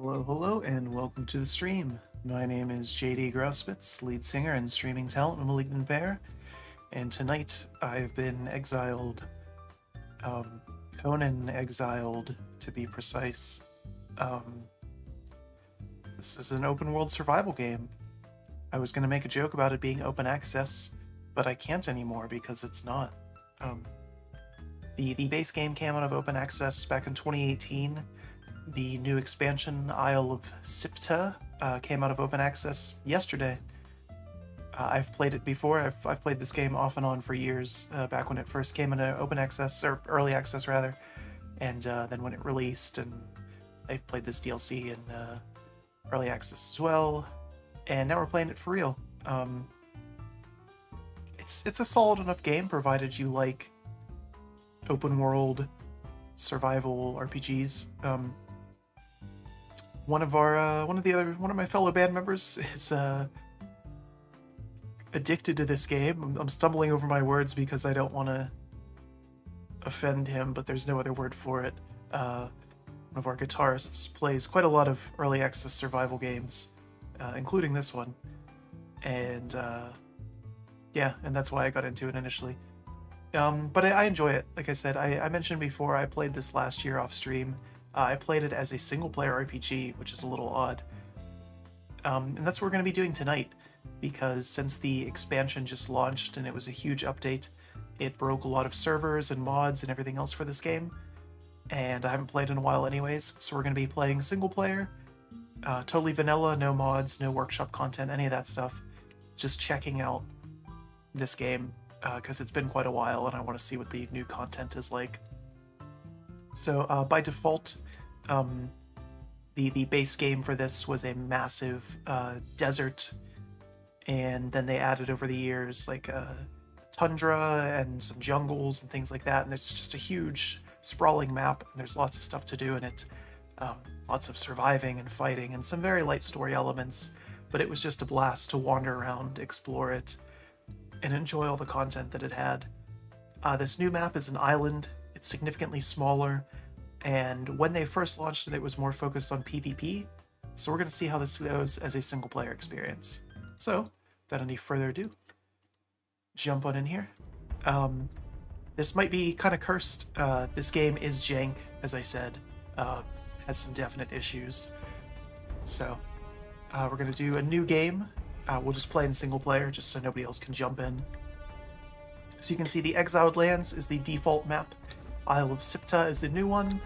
Hello, hello, and welcome to the stream. My name is JD Grauspitz, lead singer and streaming talent of Malignant Bear, and tonight I've been exiled. Conan Exiled, to be precise. This is an open world survival game. I was going to make a joke about it being open access, but I can't anymore because it's not. The base game came out of open access back in 2018. The new expansion, Isle of Siptah, came out of open access yesterday. I've played it before. I've played this game off and on for years, back when it first came into open access, or early access rather, and then when it released, and I've played this DLC in early access as well, and now we're playing it for real. It's a solid enough game, provided you like open world survival RPGs. One of my fellow band members is addicted to this game. I'm stumbling over my words because I don't want to offend him, but there's no other word for it. One of our guitarists plays quite a lot of early access survival games, including this one, and yeah, and that's why I got into it initially. But I enjoy it. Like I said, I mentioned before, I played this last year off stream. I played it as a single-player RPG, which is a little odd. And that's what we're going to be doing tonight, because since the expansion just launched and it was a huge update, it broke a lot of servers and mods and everything else for this game, and I haven't played in a while anyways, so we're going to be playing single-player, totally vanilla, no mods, no workshop content, any of that stuff, just checking out this game, because it's been quite a while and I want to see what the new content is like. So by default, the base game for this was a massive desert, and then they added over the years like tundra and some jungles and things like that, and it's just a huge sprawling map, and there's lots of stuff to do in it, lots of surviving and fighting and some very light story elements, but it was just a blast to wander around, explore it, and enjoy all the content that it had. This new map is an island. It's significantly smaller, and when they first launched it, it was more focused on PvP, so we're going to see how this goes as a single-player experience. So, without any further ado, jump on in here. This might be kind of cursed. This game is jank, as I said, has some definite issues. So, we're going to do a new game. We'll just play in single-player, just so nobody else can jump in. So you can see the Exiled Lands is the default map. Isle of Siptah is the new one.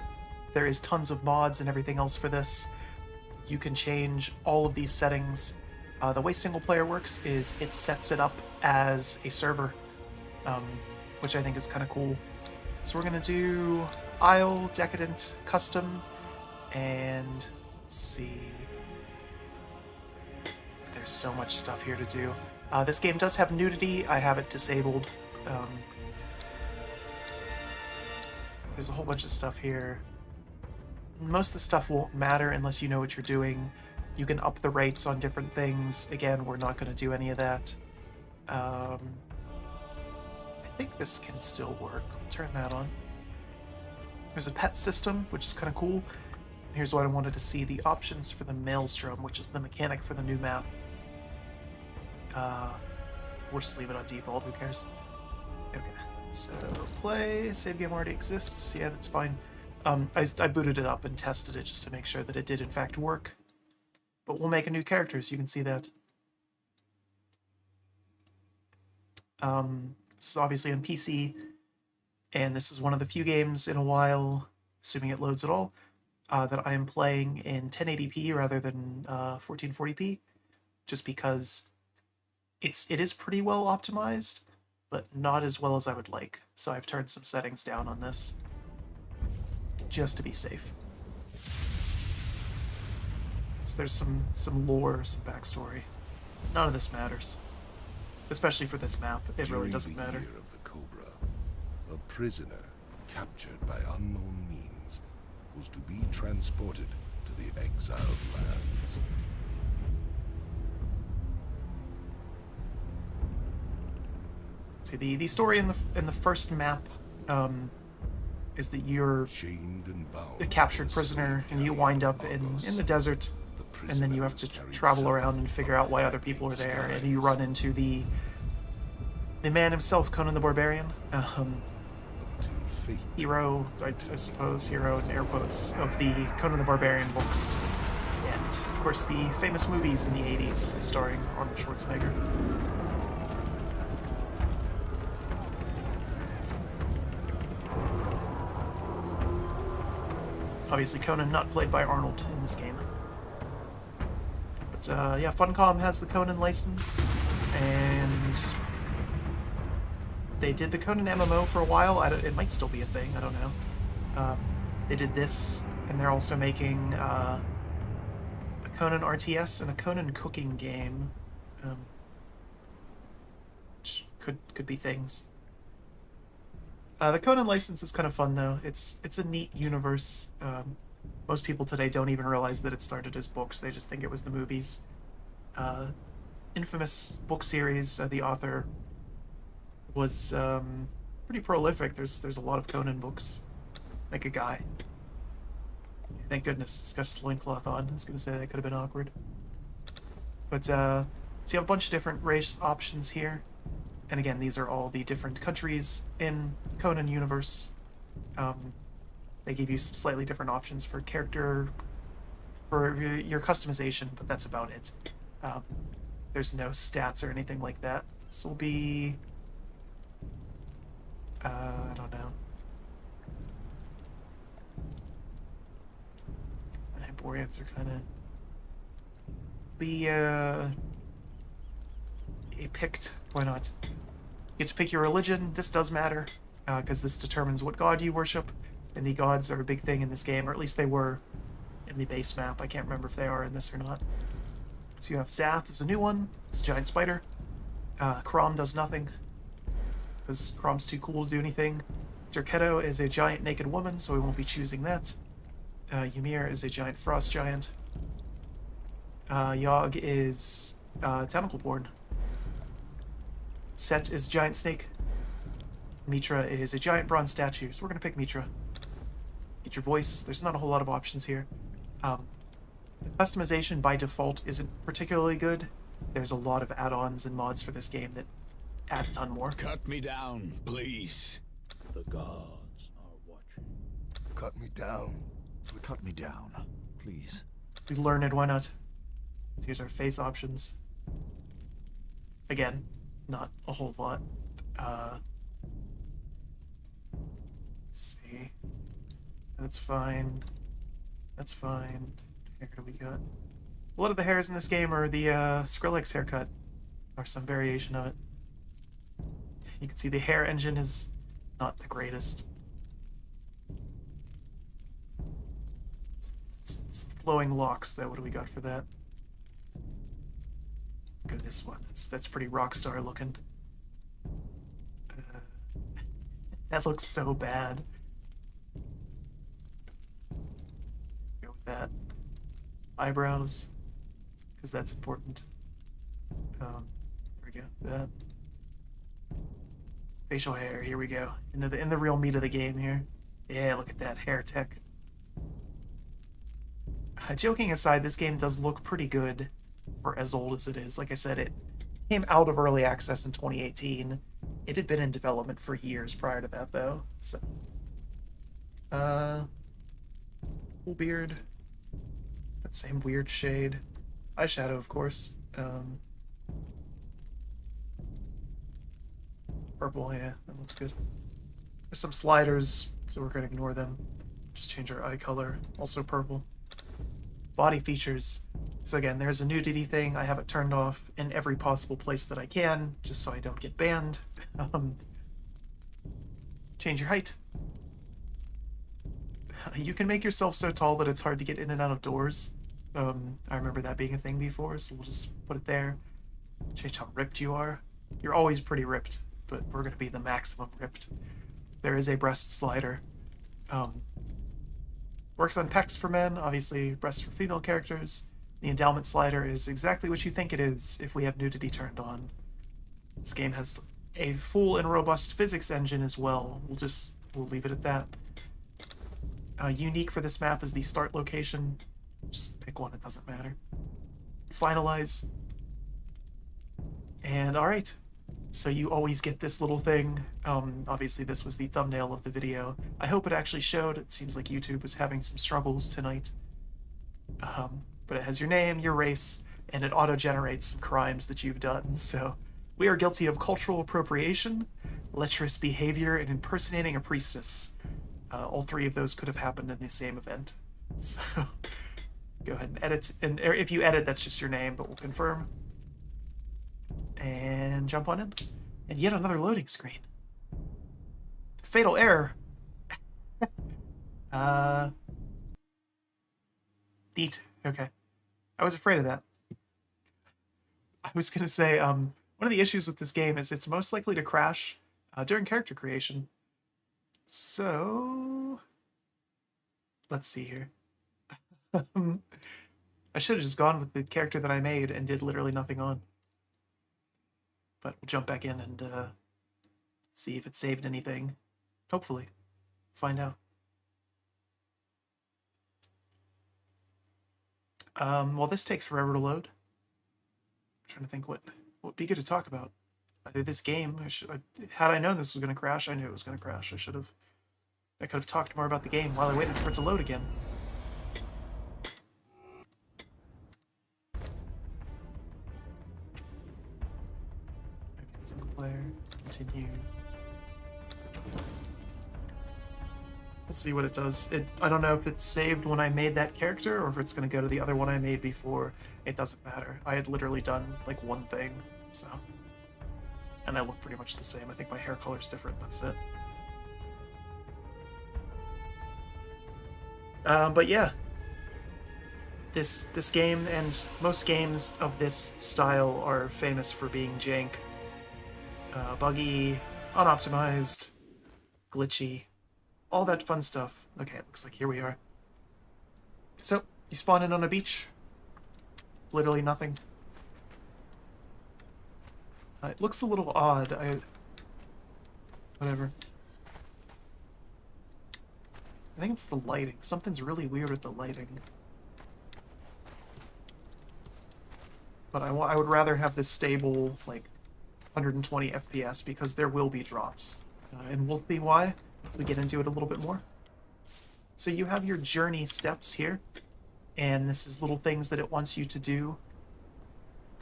There is tons of mods and everything else for this. You can change all of these settings. The way single player works is it sets it up as a server, which I think is kind of cool. So we're going to do Isle, Decadent, Custom, and let's see. There's so much stuff here to do. This game does have nudity. I have it disabled. There's a whole bunch of stuff here. Most of the stuff won't matter unless you know what you're doing. You can up the rates on different things. Again, we're not going to do any of that. I think this can still work. We'll turn that on. There's a pet system, which is kind of cool. Here's what I wanted to see. The options for the Maelstrom, which is the mechanic for the new map. We'll just leave it on default. Who cares? Okay. So, play, save game already exists, yeah, that's fine. I booted it up and tested it just to make sure that it did in fact work. But we'll make a new character so you can see that. This is obviously on PC, and this is one of the few games in a while, assuming it loads at all, that I am playing in 1080p rather than 1440p, just because it is pretty well optimized, but not as well as I would like. So I've turned some settings down on this, just to be safe. So there's some lore, some backstory. None of this matters. Especially for this map, it really doesn't matter. During the year of the Cobra, a prisoner captured by unknown means was to be transported to the Exiled Lands. See, the story in the first map is that you're Chained and bound a captured to a prisoner, slave and you carrier, wind up Argos. in the desert, The and then you prisoner have to carried travel south around and figure of out why other people are threatening there, and you run into the man himself, Conan the Barbarian, until fate hero, I suppose, hero in air quotes, of the Conan the Barbarian books, and of course the famous movies in the 80s starring Arnold Schwarzenegger. Obviously Conan not played by Arnold in this game. But yeah, Funcom has the Conan license, and they did the Conan MMO for a while. It might still be a thing, I don't know. They did this, and they're also making a Conan RTS and a Conan cooking game. Which could be things. The Conan license is kind of fun, though. It's a neat universe. Most people today don't even realize that it started as books. They just think it was the movies. Infamous book series. The author was pretty prolific. There's a lot of Conan books. Like a guy. Thank goodness he's got his loincloth on. I was going to say that could have been awkward. But, so you have a bunch of different race options here. And again, these are all the different countries in Conan universe. They give you some slightly different options for character, for your customization, but that's about it. There's no stats or anything like that. This will be... I don't know. Hyperboreans are kind of... Be, picked. Why not? You get to pick your religion. This does matter, because this determines what god you worship, and the gods are a big thing in this game, or at least they were in the base map. I can't remember if they are in this or not. So you have Zath is a new one. It's a giant spider. Crom does nothing, because Crom's too cool to do anything. Jerketto is a giant naked woman, so we won't be choosing that. Ymir is a giant frost giant. Yogg is tentacle-born. Set is a giant snake. Mitra is a giant bronze statue, so we're going to pick Mitra. Get your voice. There's not a whole lot of options here. The customization by default isn't particularly good. There's a lot of add-ons and mods for this game that add a ton more. Cut me down, please. The gods are watching. cut me down. Cut me down, please. We learn it, why not? Here's our face options. Again, not a whole lot. Let's see. That's fine. That's fine. Here, what do we got? A lot of the hairs in this game are the Skrillex haircut, or some variation of it. You can see the hair engine is not the greatest. Some flowing locks, though. What do we got for that? Go this one. That's pretty rock star looking. That looks so bad. Go with that. Eyebrows, because that's important. There we go. That. Facial hair. Here we go. In the real meat of the game here. Yeah, look at that hair tech. Joking aside, this game does look pretty good for as old as it is. Like I said, it came out of early access in 2018. It had been in development for years prior to that, though. So, full beard. That same weird shade. Eyeshadow, of course. Purple, yeah, that looks good. There's some sliders, so we're gonna ignore them. Just change our eye color. Also purple. Body features. So again, there's a nudity thing. I have it turned off in every possible place that I can, just so I don't get banned. Change your height. You can make yourself so tall that it's hard to get in and out of doors. I remember that being a thing before, so we'll just put it there. Change how ripped you are. You're always pretty ripped, but we're going to be the maximum ripped. There is a breast slider. Works on pecs for men, obviously breasts for female characters. The endowment slider is exactly what you think it is if we have nudity turned on. This game has a full and robust physics engine as well. We'll leave it at that. Unique for this map is the start location. Just pick one, it doesn't matter. Finalize. And alright. So you always get this little thing. Obviously this was the thumbnail of the video. I hope it actually showed. It seems like YouTube was having some struggles tonight. But it has your name, your race, and it auto-generates some crimes that you've done. So we are guilty of cultural appropriation, lecherous behavior, and impersonating a priestess. All three of those could have happened in the same event. So go ahead and edit. And if you edit, that's just your name, but we'll confirm. And jump on in. And yet another loading screen. Fatal error. Neat. Okay. I was afraid of that. I was going to say, one of the issues with this game is it's most likely to crash during character creation. So, let's see here. I should have just gone with the character that I made and did literally nothing on. But we'll jump back in and see if it saved anything. Hopefully. Find out. Well, this takes forever to load. I'm trying to think what would be good to talk about. Either this game, had I known this was going to crash, I knew it was going to crash. I could have talked more about the game while I waited for it to load again. Okay, single player, continue. We'll see what it does. I don't know if it's saved when I made that character or if it's going to go to the other one I made before. It doesn't matter. I had literally done like one thing, so. And I look pretty much the same. I think my hair color's different, that's it. But yeah. This game and most games of this style are famous for being jank. Buggy, unoptimized, glitchy. All that fun stuff. Okay, it looks like here we are. So, you spawn in on a beach. Literally nothing. It looks a little odd. Whatever. I think it's the lighting. Something's really weird with the lighting. But I would rather have this stable, like, 120 FPS because there will be drops. And we'll see why if we get into it a little bit more. So you have your journey steps here, and this is little things that it wants you to do.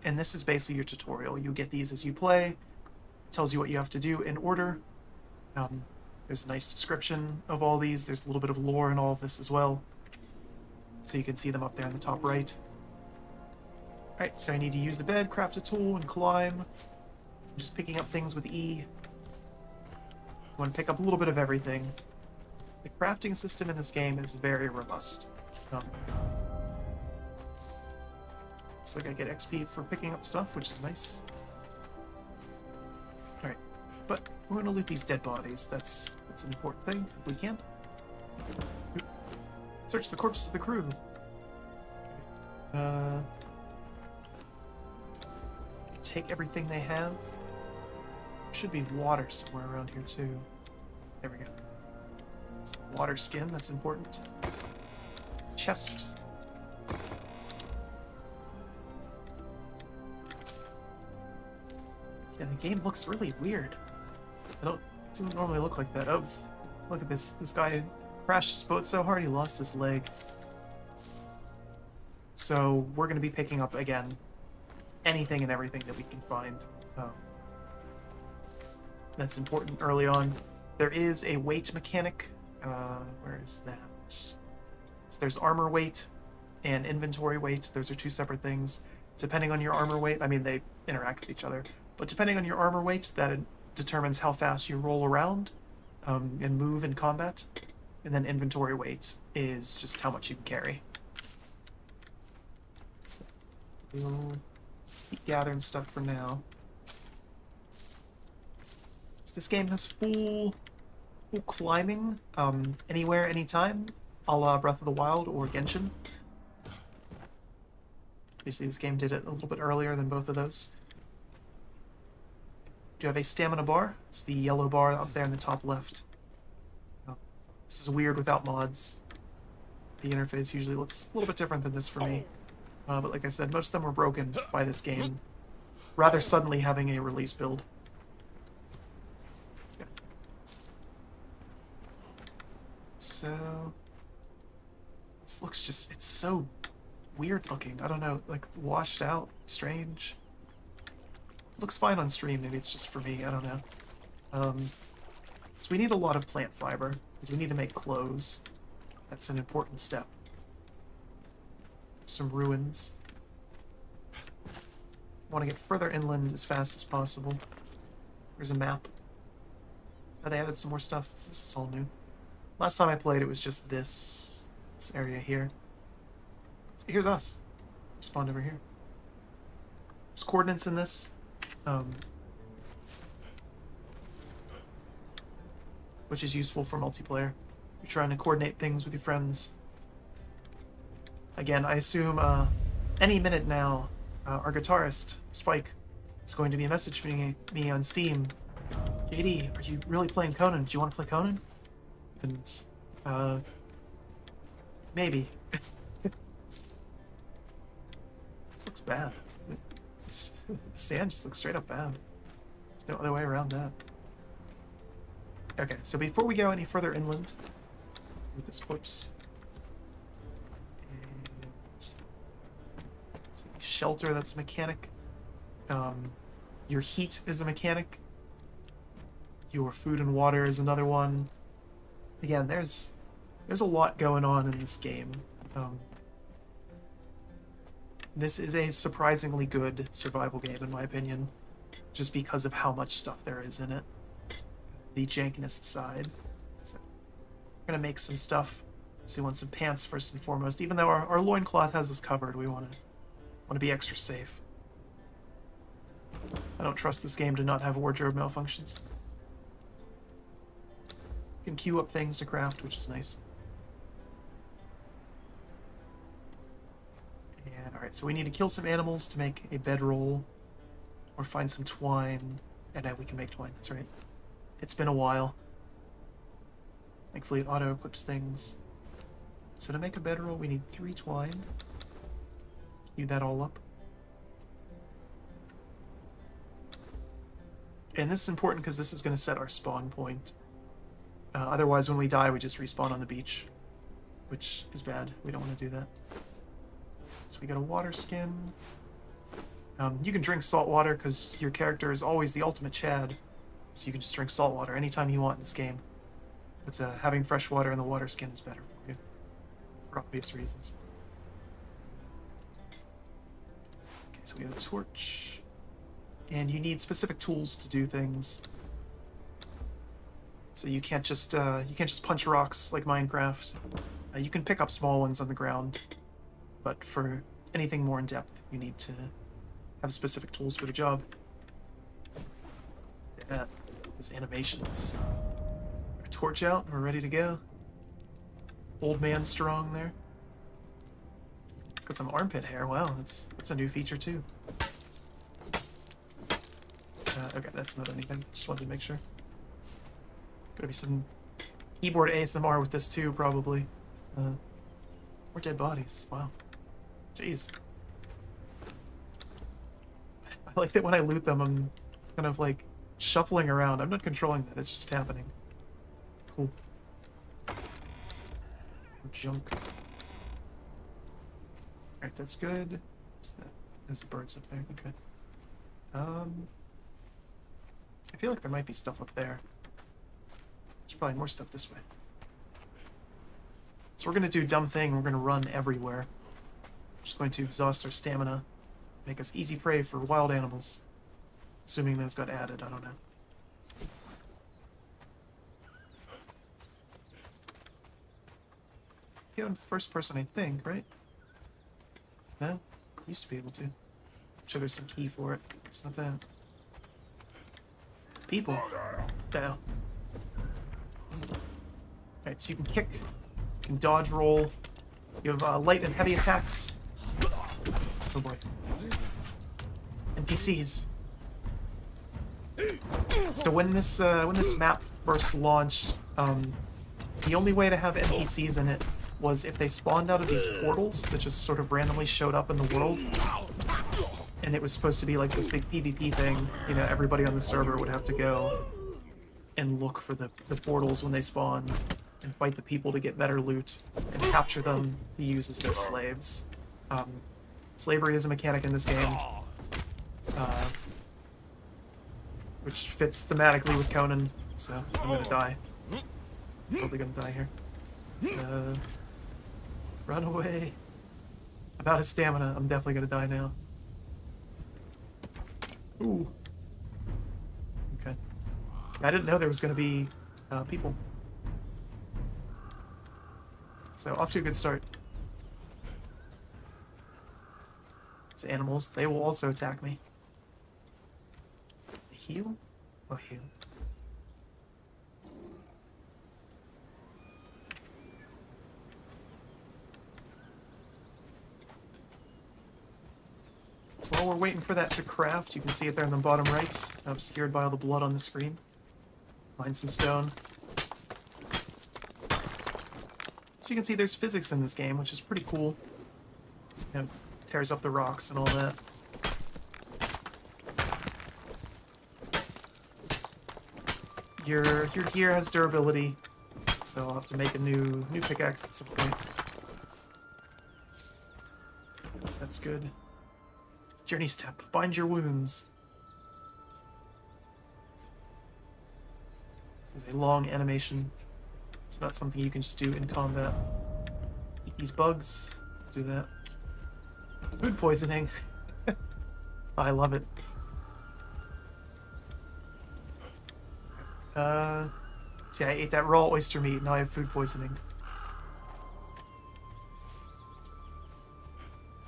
And this is basically your tutorial. You get these as you play. It tells you what you have to do in order. There's a nice description of all these. There's a little bit of lore in all of this as well. So you can see them up there in the top right. Alright, so I need to use the bed, craft a tool, and climb. I'm just picking up things with E. I want to pick up a little bit of everything. The crafting system in this game is very robust. Looks like I get XP for picking up stuff, which is nice. Alright, but we're going to loot these dead bodies. That's an important thing, if we can. Search the corpses of the crew. Take everything they have. Should be water somewhere around here too. There we go. Some water skin, that's important. Chest. Yeah, the game looks really weird. It doesn't normally look like that. Oh, look at this. This guy crashed his boat so hard he lost his leg. So we're going to be picking up, again, anything and everything that we can find. That's important early on. There is a weight mechanic. Where is that? So there's armor weight and inventory weight. Those are two separate things. Depending on your armor weight, I mean, they interact with each other. But depending on your armor weight, that determines how fast you roll around and move in combat. And then inventory weight is just how much you can carry. We'll keep gathering stuff for now. So this game has full climbing, anywhere, anytime, a la Breath of the Wild or Genshin. Obviously, this game did it a little bit earlier than both of those. Do you have a stamina bar? It's the yellow bar up there in the top left. Oh, this is weird without mods. The interface usually looks a little bit different than this for me. But like I said, most of them were broken by this game, rather suddenly having a release build. Yeah. So... this looks just... it's so weird looking. I don't know, like washed out, strange. It looks fine on stream, maybe it's just for me, I don't know. So we need a lot of plant fiber, because we need to make clothes. That's an important step. Some ruins. Want to get further inland as fast as possible. There's a map. Oh, they added some more stuff. This is all new. Last time I played, it was just this area here. So here's us. Spawned over here. There's coordinates in this. Which is useful for multiplayer. You're trying to coordinate things with your friends. Again, I assume any minute now, our guitarist, Spike, is going to be messaging me on Steam. JD, are you really playing Conan? Do you want to play Conan? And, maybe. This looks bad. The sand just looks straight up bad. There's no other way around that. Okay, so before we go any further inland, with this corpse, and let's see, shelter, that's a mechanic. Your heat is a mechanic. Your food and water is another one. Again, there's a lot going on in this game. This is a surprisingly good survival game, in my opinion, just because of how much stuff there is in it. The jankness aside. So we're gonna make some stuff. So we want some pants first and foremost. Even though our loincloth has us covered, we want to be extra safe. I don't trust this game to not have wardrobe malfunctions. You can queue up things to craft, which is nice. And alright, so we need to kill some animals to make a bedroll. Or find some twine. And now we can make twine, that's right. It's been a while. Thankfully it auto-equips things. So to make a bedroll, we need 3 twine. Queue that all up. And this is important because this is going to set our spawn point. Otherwise, when we die, we just respawn on the beach. Which is bad. We don't want to do that. So we got a water skin. You can drink salt water because your character is always the ultimate Chad. So you can just drink salt water anytime you want in this game. But having fresh water in the water skin is better for you. For obvious reasons. Okay, so we have a torch. And you need specific tools to do things. So you can't just punch rocks like Minecraft. You can pick up small ones on the ground. But for anything more in depth, you need to have specific tools for the job. Yeah. Those animations. Our torch out, we're ready to go. Old man strong there. It's got some armpit hair. Wow, that's a new feature too. Okay, that's not anything. Just wanted to make sure. Gonna be some keyboard ASMR with this too, probably. More dead bodies. Wow. Jeez. I like that when I loot them, I'm kind of like shuffling around. I'm not controlling that, it's just happening. Cool. More junk. Alright, that's good. What's that? There's birds up there, okay. I feel like there might be stuff up there. There's probably more stuff this way. So we're gonna do a dumb thing, we're gonna run everywhere. We're just going to exhaust our stamina. Make us easy prey for wild animals. Assuming those got added, I don't know. Get on first person, I think, right? No? Used to be able to. I'm sure there's some key for it. It's not that. People. No. Alright, so you can kick, you can dodge roll. You have light and heavy attacks. Oh boy. NPCs. So when this map first launched, the only way to have NPCs in it was if they spawned out of these portals that just sort of randomly showed up in the world, and it was supposed to be like this big PvP thing, you know, everybody on the server would have to go and look for the portals when they spawn and fight the people to get better loot and capture them to use as their slaves. Slavery is a mechanic in this game, which fits thematically with Conan, so I'm gonna die. Probably gonna die here. Run away. I'm out of stamina. I'm definitely gonna die now. Ooh. Okay. I didn't know there was gonna be people. So off to a good start. These animals, they will also attack me. Heal? Oh, heal. So while we're waiting for that to craft, you can see it there in the bottom right, obscured by all the blood on the screen. Find some stone. So you can see there's physics in this game, which is pretty cool. You know, tears up the rocks and all that. Your gear has durability, so I'll have to make a new pickaxe at some point. That's good. Journey step. Bind your wounds. This is a long animation. It's not something you can just do in combat. Eat these bugs. Do that. Food poisoning. I love it. See, I ate that raw oyster meat, now I have food poisoning.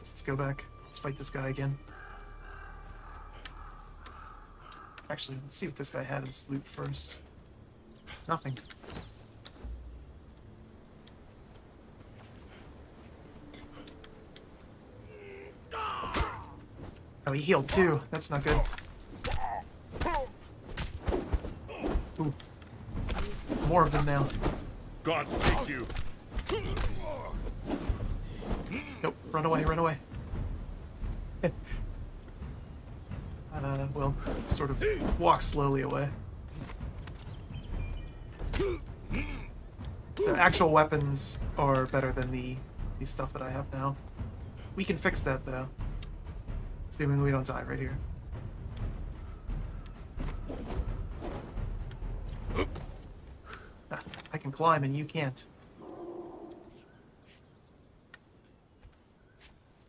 Let's go back. Let's fight this guy again. Actually, let's see what this guy had as loot first. Nothing. Oh, he healed too. That's not good. Ooh. More of them now. Gods take you. Nope. Run away, run away. Well, sort of walk slowly away. So actual weapons are better than the stuff that I have now. We can fix that though. Assuming we don't die right here. I can climb and you can't.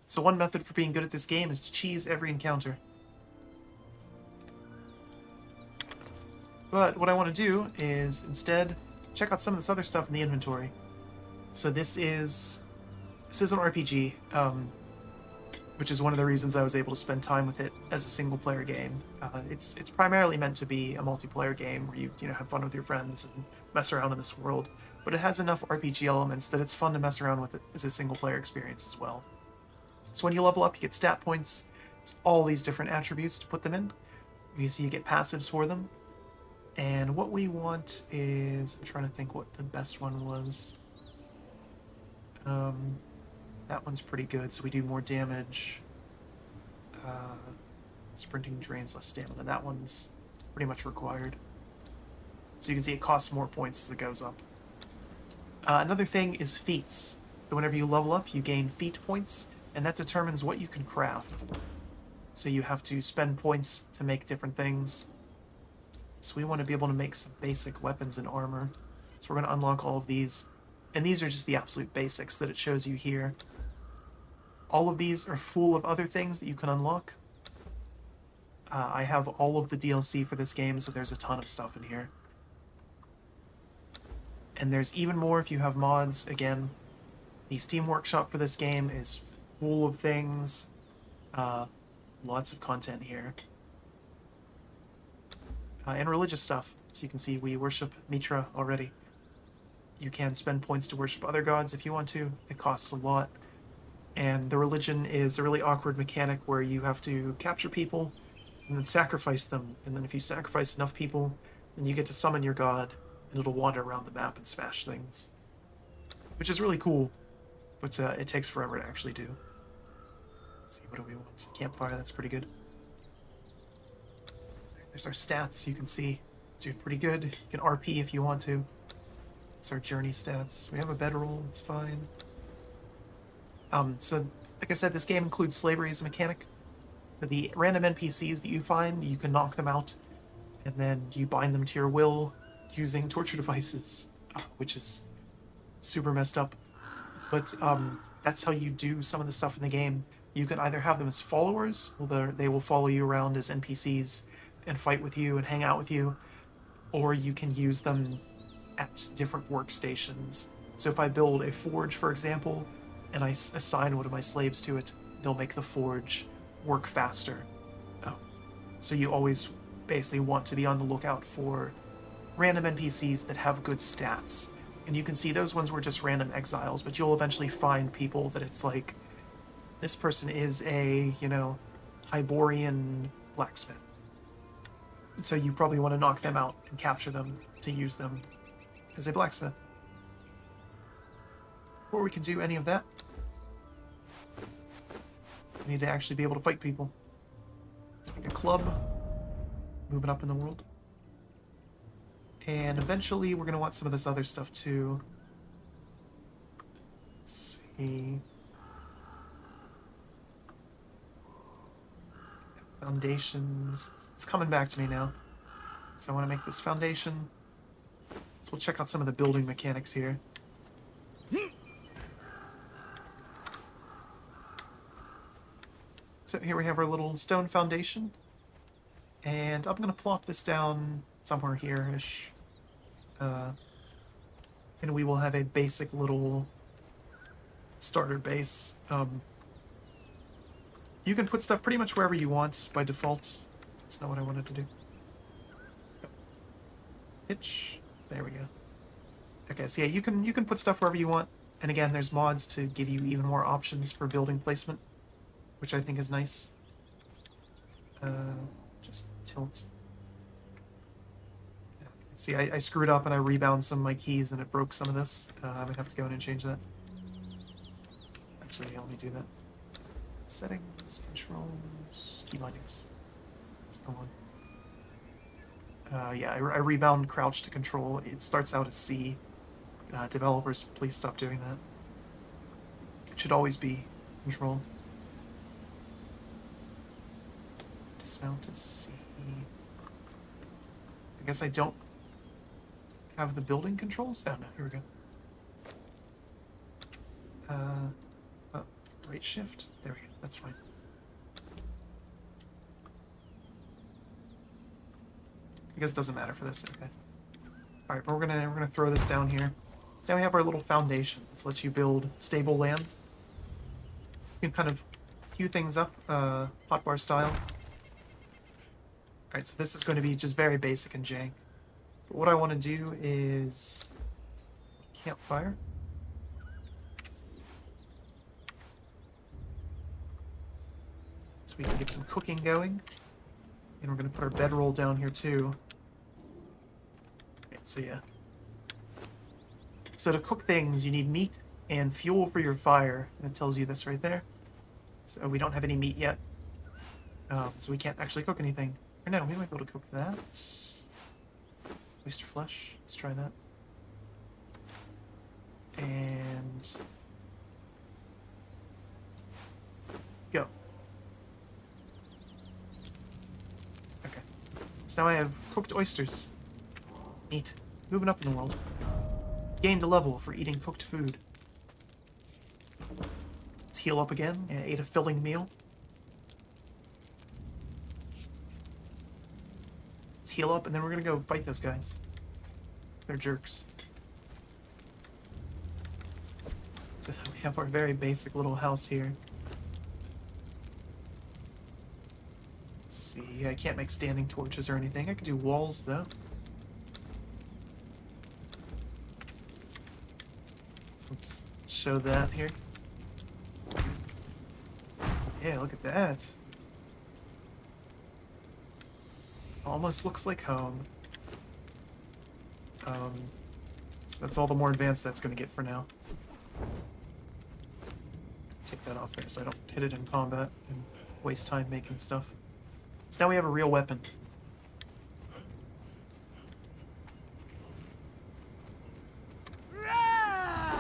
So one method for being good at this game is to cheese every encounter. But what I want to do is instead check out some of this other stuff in the inventory. So this is an RPG, which is one of the reasons I was able to spend time with it as a single player game. It's primarily meant to be a multiplayer game where you have fun with your friends and mess around in this world, but it has enough RPG elements that it's fun to mess around with it as a single player experience as well. So when you level up, you get stat points. It's all these different attributes to put them in. You see you get passives for them. And what we want is, I'm trying to think what the best one was. That one's pretty good, so we do more damage. Sprinting drains less stamina. That one's pretty much required. So you can see it costs more points as it goes up. Another thing is feats. So whenever you level up, you gain feat points, and that determines what you can craft. So you have to spend points to make different things. So we want to be able to make some basic weapons and armor. So we're going to unlock all of these. And these are just the absolute basics that it shows you here. All of these are full of other things that you can unlock. I have all of the DLC for this game, so there's a ton of stuff in here. And there's even more if you have mods. Again, the Steam Workshop for this game is full of things. Lots of content here. And religious stuff. So you can see we worship Mitra already. You can spend points to worship other gods if you want to. It costs a lot. And the religion is a really awkward mechanic where you have to capture people and then sacrifice them. And then if you sacrifice enough people, then you get to summon your god, and it'll wander around the map and smash things. which is really cool, but it takes forever to actually do. Let's see, what do we want? Campfire, that's pretty good. There's our stats, you can see. Doing pretty good. You can RP if you want to. It's our journey stats. We have a bedroll, it's fine. So, like I said, this game includes slavery as a mechanic. So the random NPCs that you find, you can knock them out, and then you bind them to your will using torture devices, which is super messed up. But that's how you do some of the stuff in the game. You can either have them as followers, they will follow you around as NPCs and fight with you and hang out with you, or you can use them at different workstations. So if I build a forge, for example, and I assign one of my slaves to it, they'll make the forge work faster. So you always basically want to be on the lookout for random NPCs that have good stats. And you can see those ones were just random exiles, but you'll eventually find people that it's like, this person is a, Hyborian blacksmith. So you probably want to knock them out and capture them to use them as a blacksmith. Before we can do any of that, we need to actually be able to fight people. Let's make a club, moving up in the world. And eventually we're going to want some of this other stuff too. Let's see. Foundations. It's coming back to me now. So I want to make this foundation. So we'll check out some of the building mechanics here. So here we have our little stone foundation. And I'm going to plop this down somewhere here-ish. And we will have a basic little starter base. You can put stuff pretty much wherever you want by default. That's not what I wanted to do. Hitch. There we go. Okay, so yeah, you can put stuff wherever you want. And again, there's mods to give you even more options for building placement, which I think is nice. Just tilt. Yeah. See, I screwed up and I rebound some of my keys and it broke some of this. I would have to go in and change that. Actually, let me do that. Settings, controls, key bindings. That's the one. Yeah, I rebound crouch to control. It starts out as C. Developers, please stop doing that. It should always be control. Dismount is C. I guess I don't have the building controls? Oh no, here we go. Right shift? There we go, that's fine. I guess it doesn't matter for this, okay. Alright, but we're gonna throw this down here. So now we have our little foundation. This lets you build stable land. You can kind of queue things up, hotbar style. Alright, so this is going to be just very basic and jank. But what I want to do is campfire. So we can get some cooking going. And we're going to put our bedroll down here too. Okay, so yeah. So to cook things, you need meat and fuel for your fire. And it tells you this right there. So we don't have any meat yet. So we can't actually cook anything. Or no, we might be able to cook that. Oyster flesh. Let's try that. And go. Okay. So now I have cooked oysters. Neat. Moving up in the world. Gained a level for eating cooked food. Let's heal up again. I ate a filling meal. Let's heal up, and then we're gonna go fight those guys. They're jerks. So we have our very basic little house here. Let's see, I can't make standing torches or anything. I could do walls, though. So let's show that here. Yeah, look at that. Almost looks like home. So that's all the more advanced that's going to get for now. Take that off there so I don't hit it in combat and waste time making stuff. So now we have a real weapon.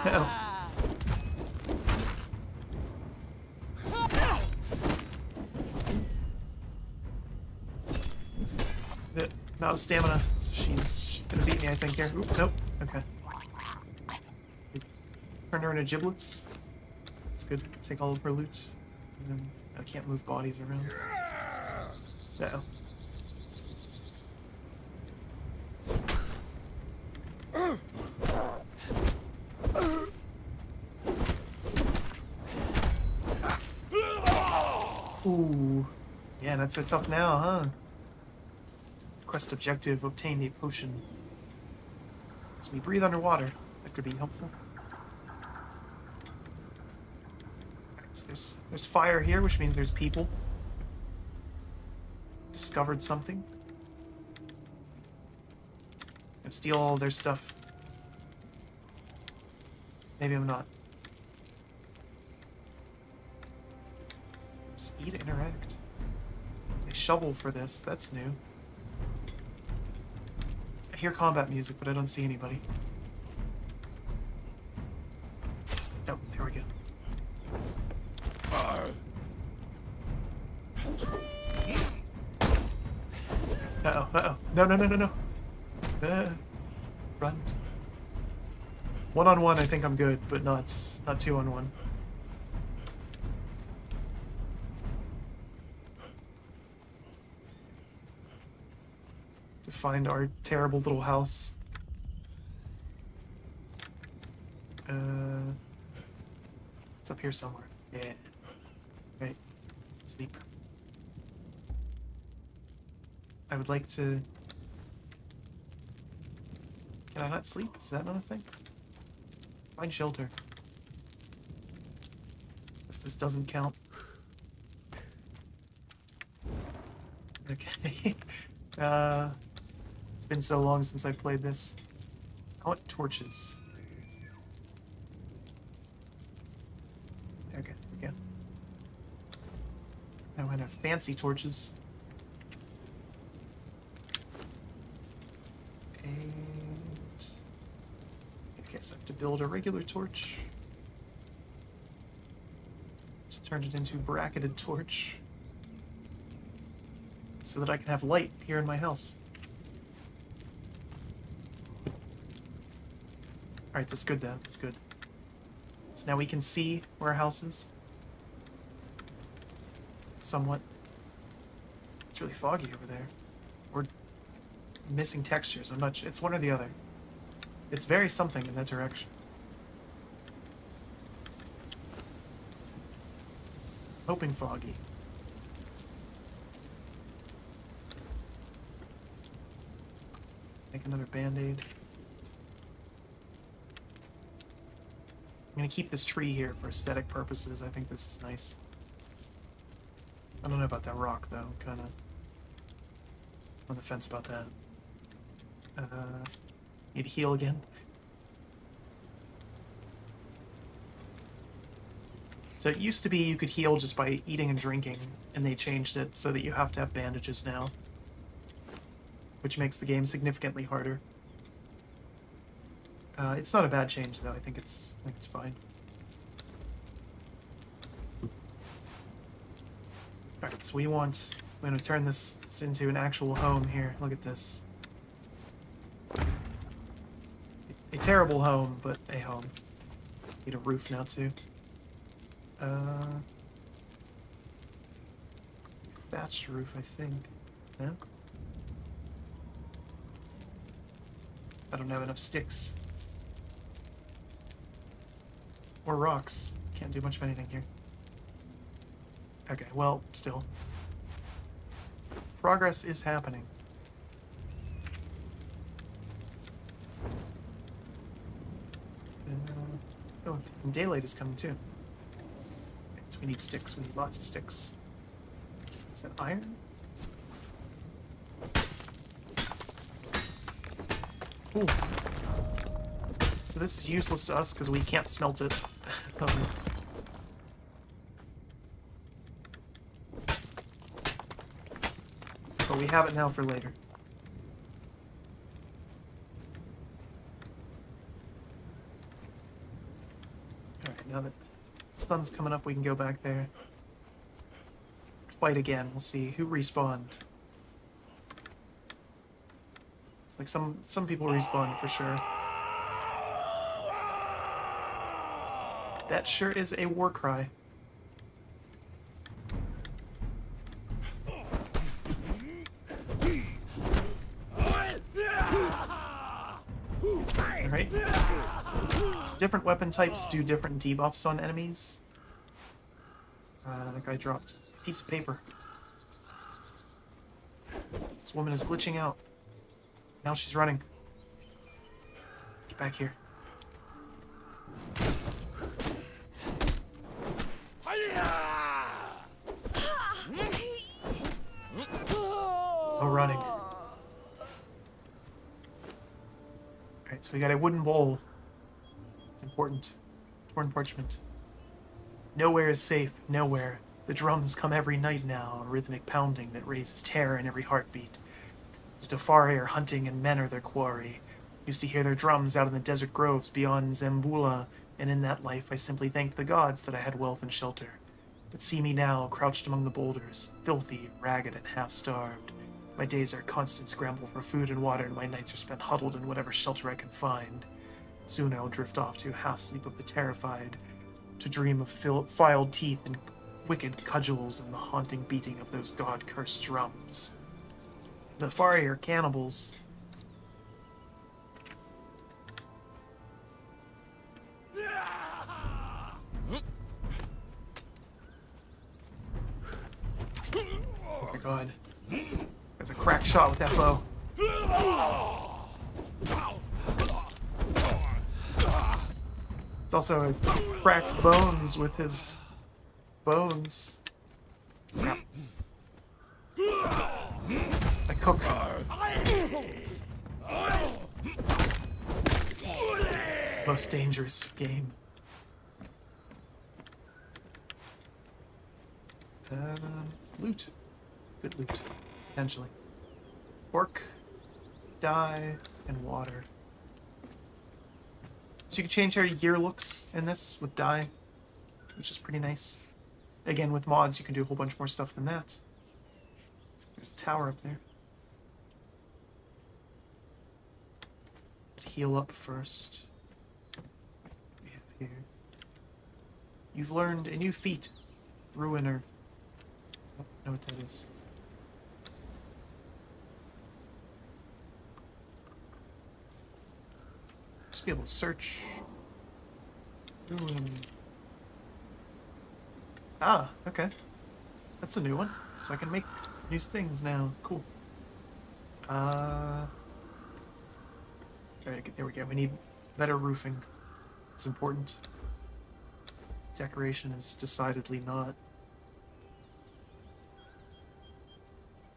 Uh-oh. I'm out of stamina, so she's gonna beat me, I think, here. Oop, nope. Okay. Turn her into giblets. That's good. Take all of her loot. And then I can't move bodies around. Uh-oh. Ooh. Yeah, that's so tough now, huh? Quest objective, obtain a potion. Lets me breathe underwater. That could be helpful. Alright, so there's fire here, which means there's people. Discovered something. And steal all their stuff. Maybe I'm not. Just eat, interact. A shovel for this, that's new. I hear combat music, but I don't see anybody. Oh, there we go. Uh-oh, uh-oh. No, no, no, no, no. Run. One-on-one, I think I'm good, but not two-on-one. To find our terrible little house. It's up here somewhere. Yeah. Right. Sleep. I would like to... Can I not sleep? Is that not a thing? Find shelter. Guess this doesn't count. Okay. It's been so long since I played this. I want torches. Okay, yeah. Now I have fancy torches. And I guess I have to build a regular torch to turn it into bracketed torch so that I can have light here in my house. Alright, that's good though, that's good. So now we can see where our house is. Somewhat. It's really foggy over there. We're missing textures, I'm not sure. It's one or the other. It's very something in that direction. Hoping foggy. Make another band-aid. I'm gonna keep this tree here for aesthetic purposes. I think this is nice. I don't know about that rock though. I'm kinda on the fence about that. Need to heal again. So it used to be you could heal just by eating and drinking, and they changed it so that you have to have bandages now, which makes the game significantly harder. It's not a bad change though. I think it's fine. Alright, so we're going to turn this into an actual home here. Look at this. A terrible home, but a home. Need a roof now too. Thatched roof, I think. No? I don't have enough sticks. Or rocks. Can't do much of anything here. Okay, well, still. Progress is happening. Oh, and daylight is coming too. Okay, so we need sticks. We need lots of sticks. Is that iron? Ooh. So this is useless to us because we can't smelt it. But we have it now for later. Alright, now that the sun's coming up, we can go back there. Fight again. We'll see who respawned. It's like some people respawn for sure. That sure is a war cry. Alright. So different weapon types do different debuffs on enemies. That guy dropped a piece of paper. This woman is glitching out. Now she's running. Get back here. No running. Alright, so we got a wooden bowl. It's important. Torn parchment. Nowhere is safe. Nowhere. The drums come every night now, a rhythmic pounding that raises terror in every heartbeat. The Tafari are hunting and men are their quarry. Used to hear their drums out in the desert groves beyond Zambula, and in that life I simply thanked the gods that I had wealth and shelter. But see me now, crouched among the boulders, filthy, ragged, and half-starved. My days are a constant scramble for food and water, and my nights are spent huddled in whatever shelter I can find. Soon I will drift off to a half-sleep of the terrified, to dream of filed teeth and wicked cudgels and the haunting beating of those god-cursed drums. The Tafari are cannibals. Oh my god. There's a crack shot with that bow. It's also a cracked bones with his bones. Crap. I cook. Most dangerous game. Loot. Good loot. Potentially. Pork, dye, and water. So you can change how your gear looks in this with dye, which is pretty nice. Again, with mods, you can do a whole bunch more stuff than that. There's a tower up there. Heal up first. What do we have here? You've learned a new feat, Ruiner. I don't know what that is. Just be able to search. Ruin. Ah, okay. That's a new one. So I can make new things now. Cool. Alright, there we go. We need better roofing. It's important. Decoration is decidedly not.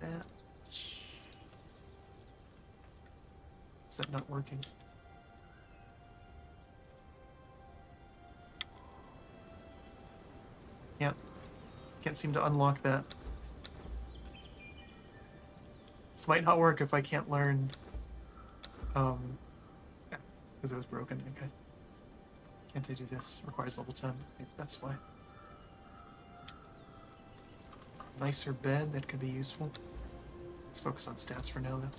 That. Is that not working? Yep. Can't seem to unlock that. This might not work if I can't learn. Yeah, because it was broken. Okay. Can't I do this? Requires level 10. Maybe that's why. Nicer bed, that could be useful. Let's focus on stats for now, though.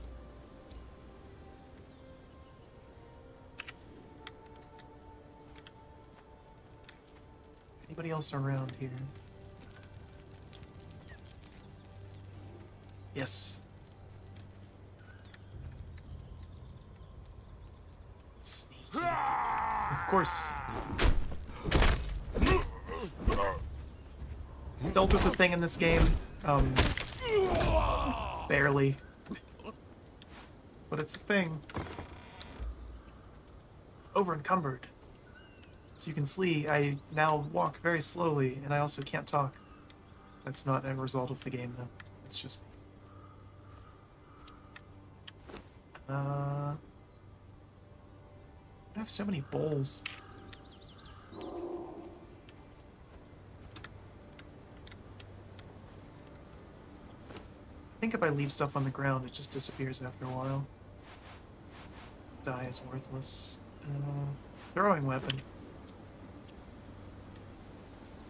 Anybody else around here? Yes. Sneaky. Of course. Stealth is a thing in this game. Barely. But it's a thing. Over encumbered. So you can see I now walk very slowly, and I also can't talk. That's not a result of the game, though. It's just... I have so many bowls. I think if I leave stuff on the ground, it just disappears after a while. Dye is worthless. Throwing weapon.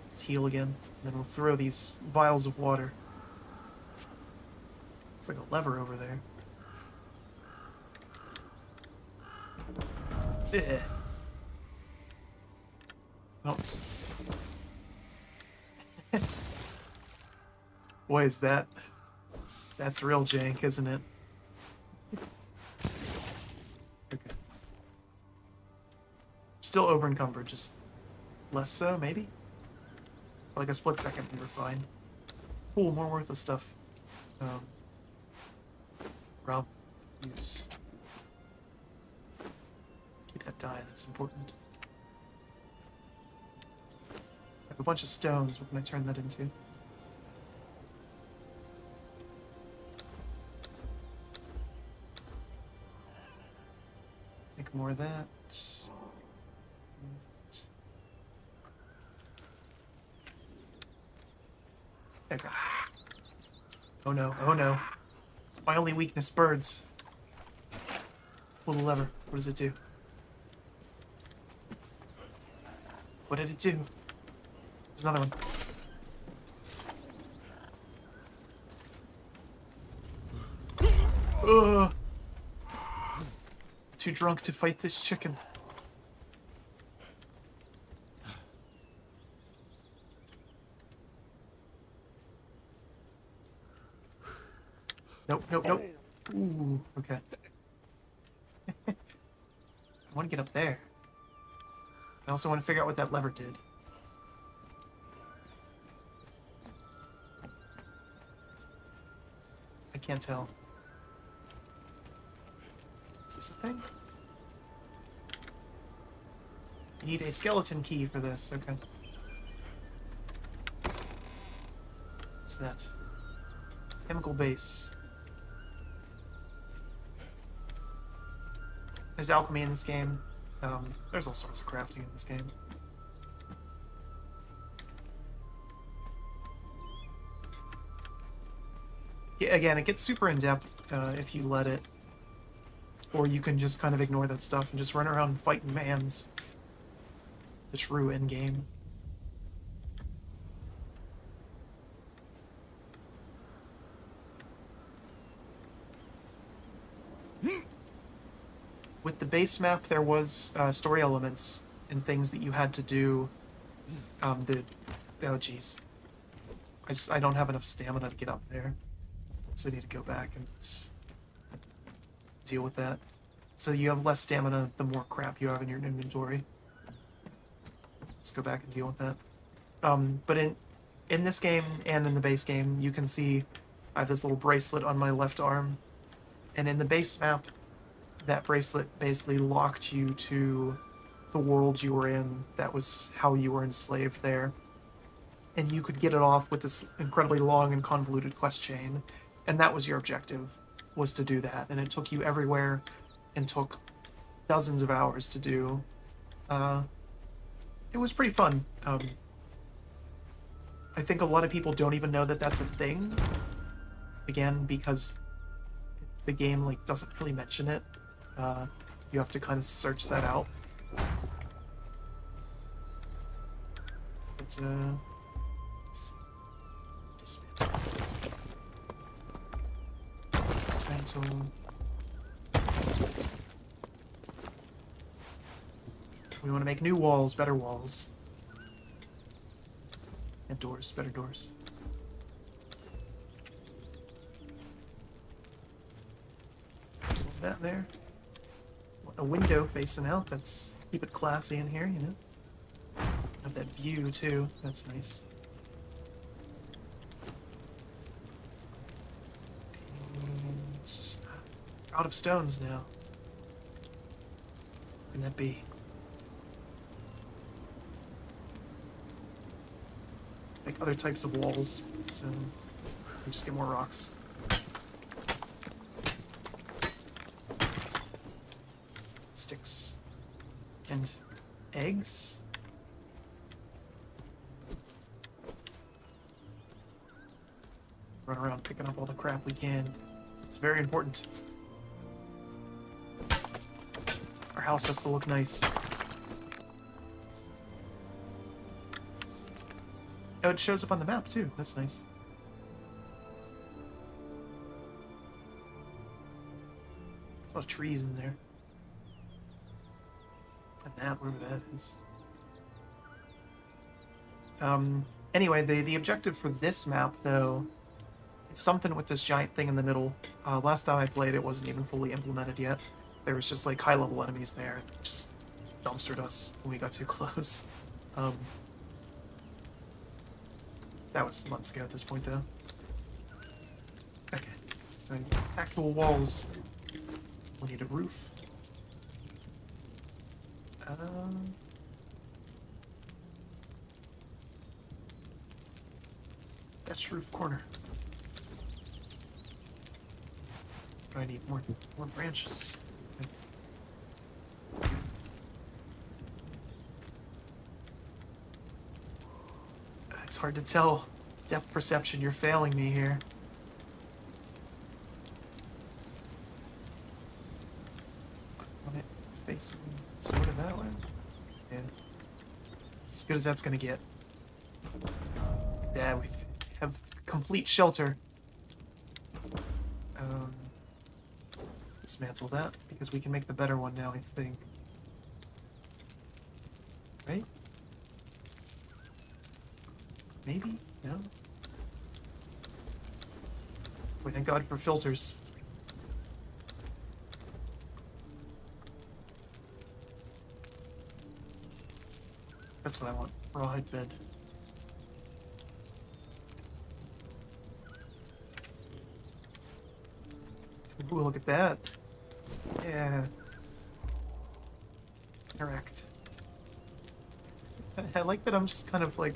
Let's heal again. Then we'll throw these vials of water. It's like a lever over there. Eh. Oh. Boy, is that... That's real jank, isn't it? Okay. Still over encumbered, just less so, maybe? For like a split second, we were fine. Cool, more worthless stuff. Rob, use. Keep that dye, that's important. I have a bunch of stones, what can I turn that into? Make more of that. Okay. Oh no, oh no. My only weakness, birds. Pull the lever. What does it do? What did it do? There's another one. Ugh. Too drunk to fight this chicken. Nope, nope, nope. Ooh, okay. I want to get up there. I also want to figure out what that lever did. I can't tell. Is this a thing? You need a skeleton key for this, okay. What's that? Chemical base. There's alchemy in this game. There's all sorts of crafting in this game. Yeah, again, it gets super in-depth if you let it. Or you can just kind of ignore that stuff and just run around fighting mans. The true endgame. With the base map, there was story elements and things that you had to do. Oh jeez, I don't have enough stamina to get up there, so I need to go back and deal with that. So you have less stamina the more crap you have in your inventory. Let's go back and deal with that. But in this game and in the base game, you can see I have this little bracelet on my left arm, and in the base map, that bracelet basically locked you to the world you were in. That was how you were enslaved there. And you could get it off with this incredibly long and convoluted quest chain. And that was your objective, was to do that. And it took you everywhere and took dozens of hours to do. It was pretty fun. I think a lot of people don't even know that that's a thing. Again, because the game doesn't really mention it. You have to kind of search that out. But, let's dismantle. Dismantle. Dismantle. We want to make new walls, better walls. And doors, better doors. So that there. A window facing out. That's keep it classy in here, you know. Have that view too. That's nice. And out of stones now. What can that be? Like other types of walls. So we just get more rocks. Sticks. And eggs? Run around picking up all the crap we can. It's very important. Our house has to look nice. Oh, it shows up on the map too. That's nice. There's a lot of trees in there. And that, wherever that is. Anyway, the objective for this map, though, is something with this giant thing in the middle. Last time I played, it wasn't even fully implemented yet. There was just, like, high-level enemies there. Just dumpstered us when we got too close. That was months ago at this point, though. Okay. So, actual walls. We need a roof. That's roof corner. But I need more branches. It's hard to tell. Depth perception, you're failing me here. Want it facing sort of that way? Yeah. As good as that's gonna get. Yeah, we have complete shelter. Dismantle that, because we can make the better one now, I think. Right? Maybe? No? We thank God for filters. That's what I want. Rawhide bed. Ooh, look at that. Yeah. Correct. I like that I'm just kind of like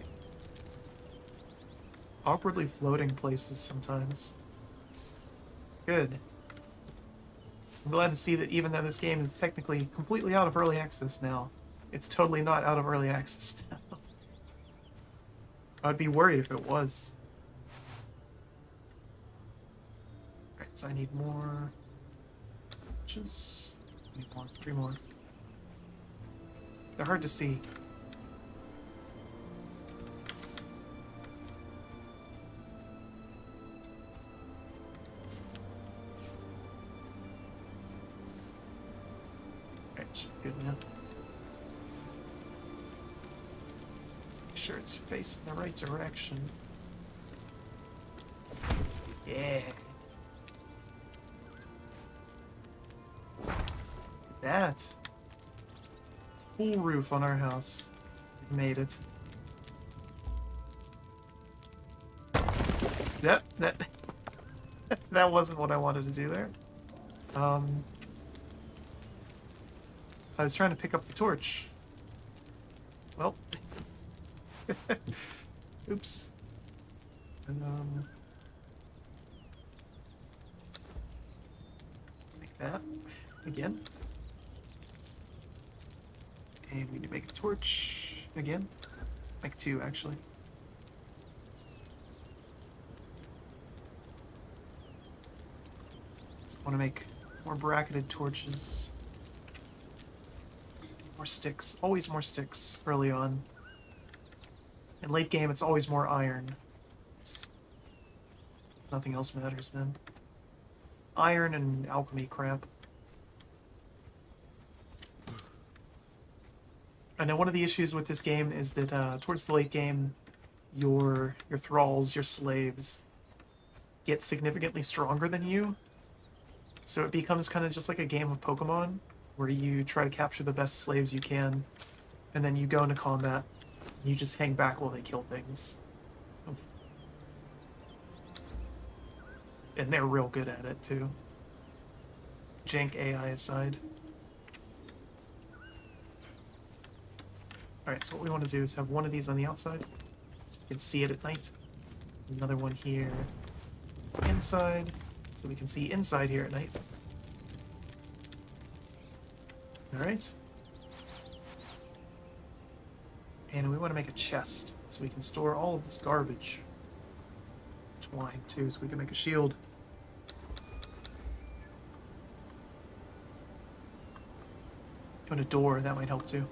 awkwardly floating places sometimes. Good. I'm glad to see that even though this game is technically completely out of early access now, it's totally not out of early access now. I'd be worried if it was. Alright, so I need more torches. Need more, 3 more. They're hard to see. Good now. Make sure it's facing the right direction. Yeah. That. Full roof on our house. We made it. Yep, that that wasn't what I wanted to do there. I was trying to pick up the torch. Well. Oops. And, make that again. And we need to make a torch again. Make 2, actually. So I want to make more bracketed torches. More sticks. Always more sticks early on. In late game, it's always more iron. Nothing else matters then. Iron and alchemy crap. I know one of the issues with this game is that towards the late game, your thralls, your slaves, get significantly stronger than you. So it becomes kind of just like a game of Pokemon, where you try to capture the best slaves you can, and then you go into combat, and you just hang back while they kill things. And they're real good at it, too. Jank AI aside. Alright, so what we want to do is have one of these on the outside, so we can see it at night. Another one here inside, so we can see inside here at night. Alright. And we want to make a chest so we can store all of this garbage. Twine, too, so we can make a shield. And a door, that might help too.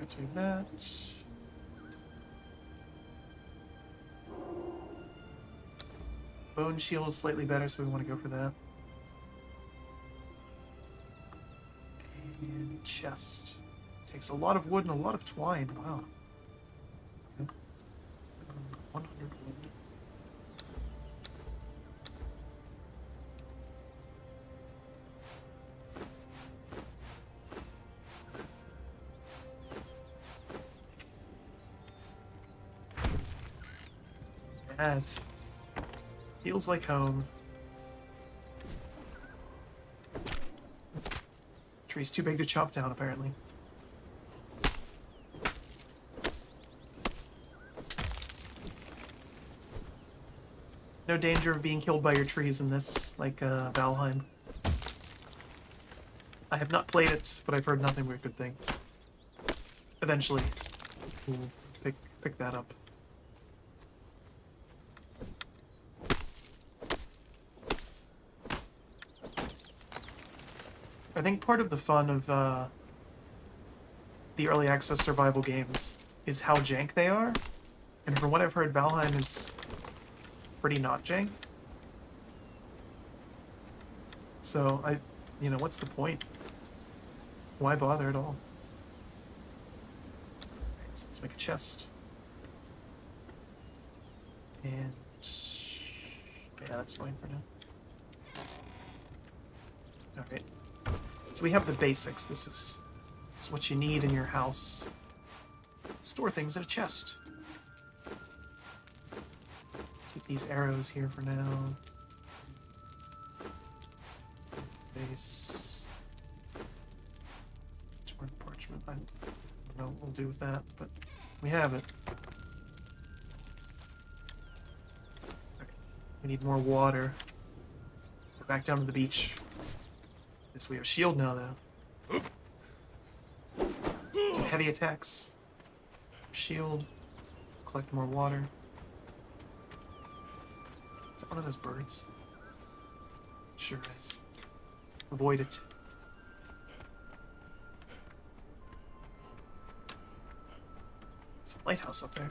Let's move that. Bone shield is slightly better, so we want to go for that. And chest. Takes a lot of wood and a lot of twine. Wow. 100 wood. That feels like home. Tree's too big to chop down, apparently. No danger of being killed by your trees in this, like Valheim. I have not played it, but I've heard nothing but good things. Eventually, we'll pick that up. I think part of the fun of the early access survival games is how jank they are, and from what I've heard, Valheim is pretty not jank. So what's the point? Why bother at all? Right, so let's make a chest. And yeah, that's fine for now. Alright. So we have the basics. This is what you need in your house. Store things in a chest. Keep these arrows here for now. Base. Torn parchment. I don't know what we'll do with that, but we have it. Okay. We need more water. Go back down to the beach. Yes, we have a shield now, though. Some heavy attacks. Shield. Collect more water. Is that one of those birds? Sure is. Avoid it. There's a lighthouse up there.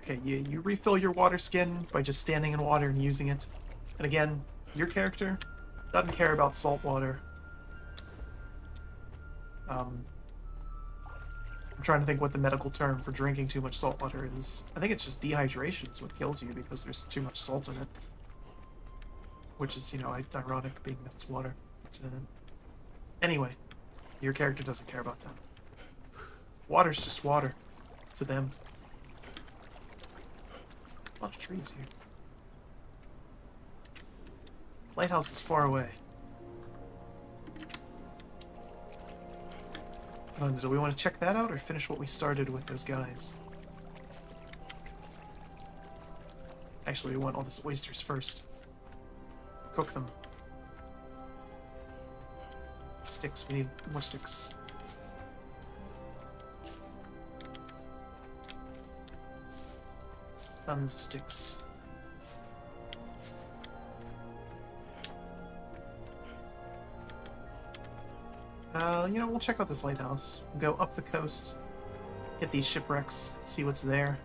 Okay, you refill your water skin by just standing in water and using it. And again, your character doesn't care about salt water. I'm trying to think what the medical term for drinking too much salt water is. I think it's just dehydration is what kills you because there's too much salt in it. Which is, ironic being that it's water. Anyway, your character doesn't care about that. Water's just water to them. A lot of trees here. Lighthouse is far away. I don't know, do we want to check that out or finish what we started with those guys? Actually, we want all these oysters first. Cook them. Sticks, we need more sticks. Tons of sticks. We'll check out this lighthouse. Go up the coast, hit these shipwrecks, see what's there,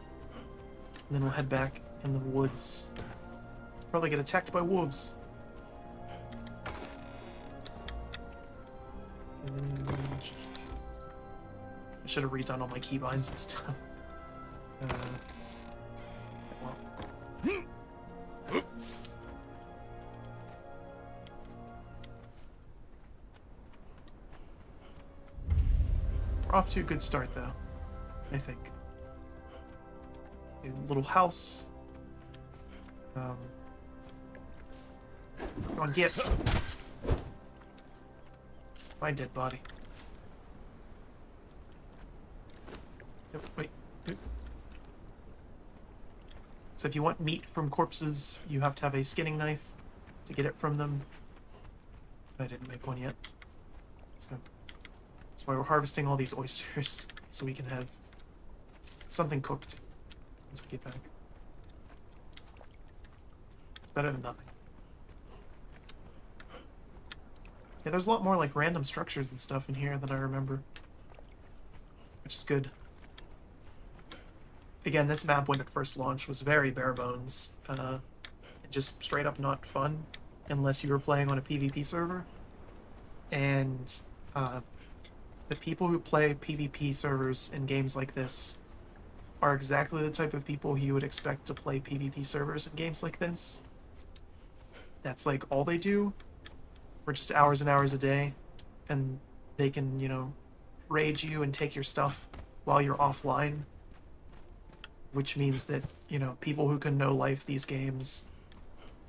and then we'll head back in the woods. Probably get attacked by wolves. I should have redone all my keybinds and stuff. We're off to a good start, though, I think. A little house. Come on, get. My dead body. Yep, wait. So if you want meat from corpses, you have to have a skinning knife to get it from them. I didn't make one yet. So that's why we're harvesting all these oysters, so we can have something cooked once we get back. It's better than nothing. Yeah, there's a lot more like random structures and stuff in here than I remember, which is good. Again, this map when it first launched was very bare bones, and just straight up not fun unless you were playing on a PvP server. And the people who play PvP servers in games like this are exactly the type of people you would expect to play PvP servers in games like this. That's like all they do for just hours and hours a day, and they can, you know, raid you and take your stuff while you're offline, which means that, you know, people who can no life these games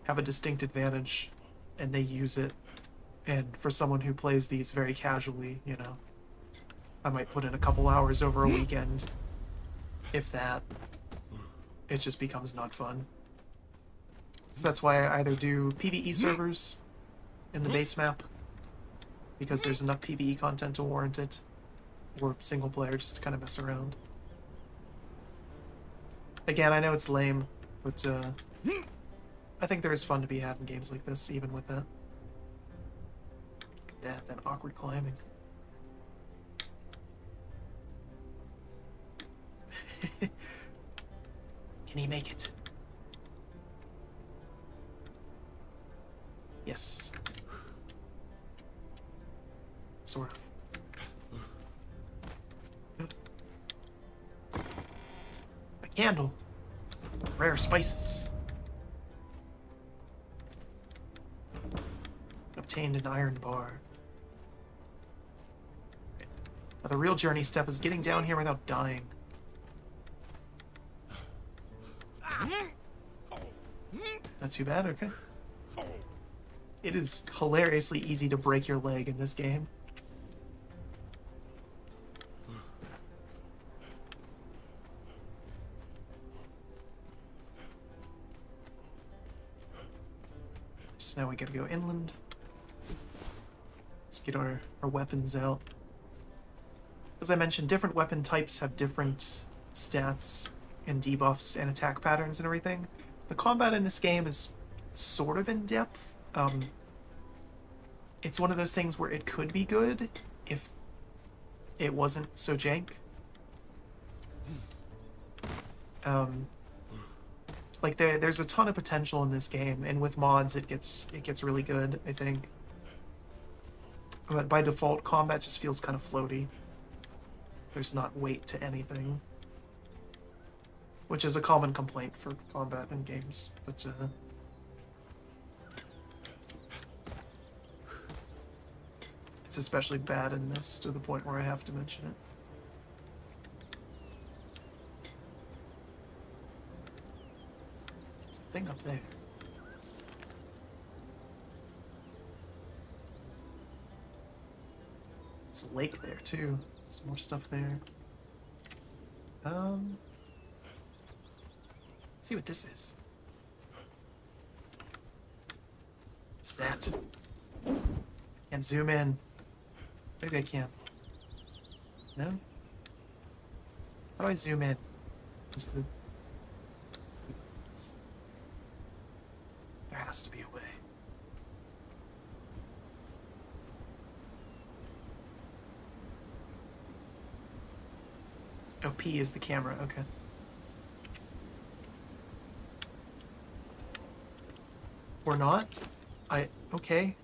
have a distinct advantage, and they use it. And for someone who plays these very casually, you know, I might put in a couple hours over a weekend, if that. It just becomes not fun. So that's why I either do PvE servers in the base map, because there's enough PvE content to warrant it, or single player just to kind of mess around. Again, I know it's lame, but I think there is fun to be had in games like this, even with that. Look at that awkward climbing. Can he make it? Yes. Sort of. A candle. Rare spices. Obtained an iron bar. Now the real journey step is getting down here without dying. Not too bad, okay. It is hilariously easy to break your leg in this game. So now we gotta go inland. Let's get our weapons out. As I mentioned, different weapon types have different stats and debuffs and attack patterns and everything. The combat in this game is sort of in-depth. It's one of those things where it could be good if it wasn't so jank. Like there's a ton of potential in this game, and with mods it gets really good, I think. But by default, combat just feels kind of floaty. There's not weight to anything, which is a common complaint for combat in games. But it's especially bad in this, to the point where I have to mention it. There's a thing up there. There's a lake there too. Some more stuff there. Let's see what this is. What's that? And zoom in. Maybe I can. No? How do I zoom in? Just the... There has to be a way. Oh, P is the camera, okay. Or not? Okay.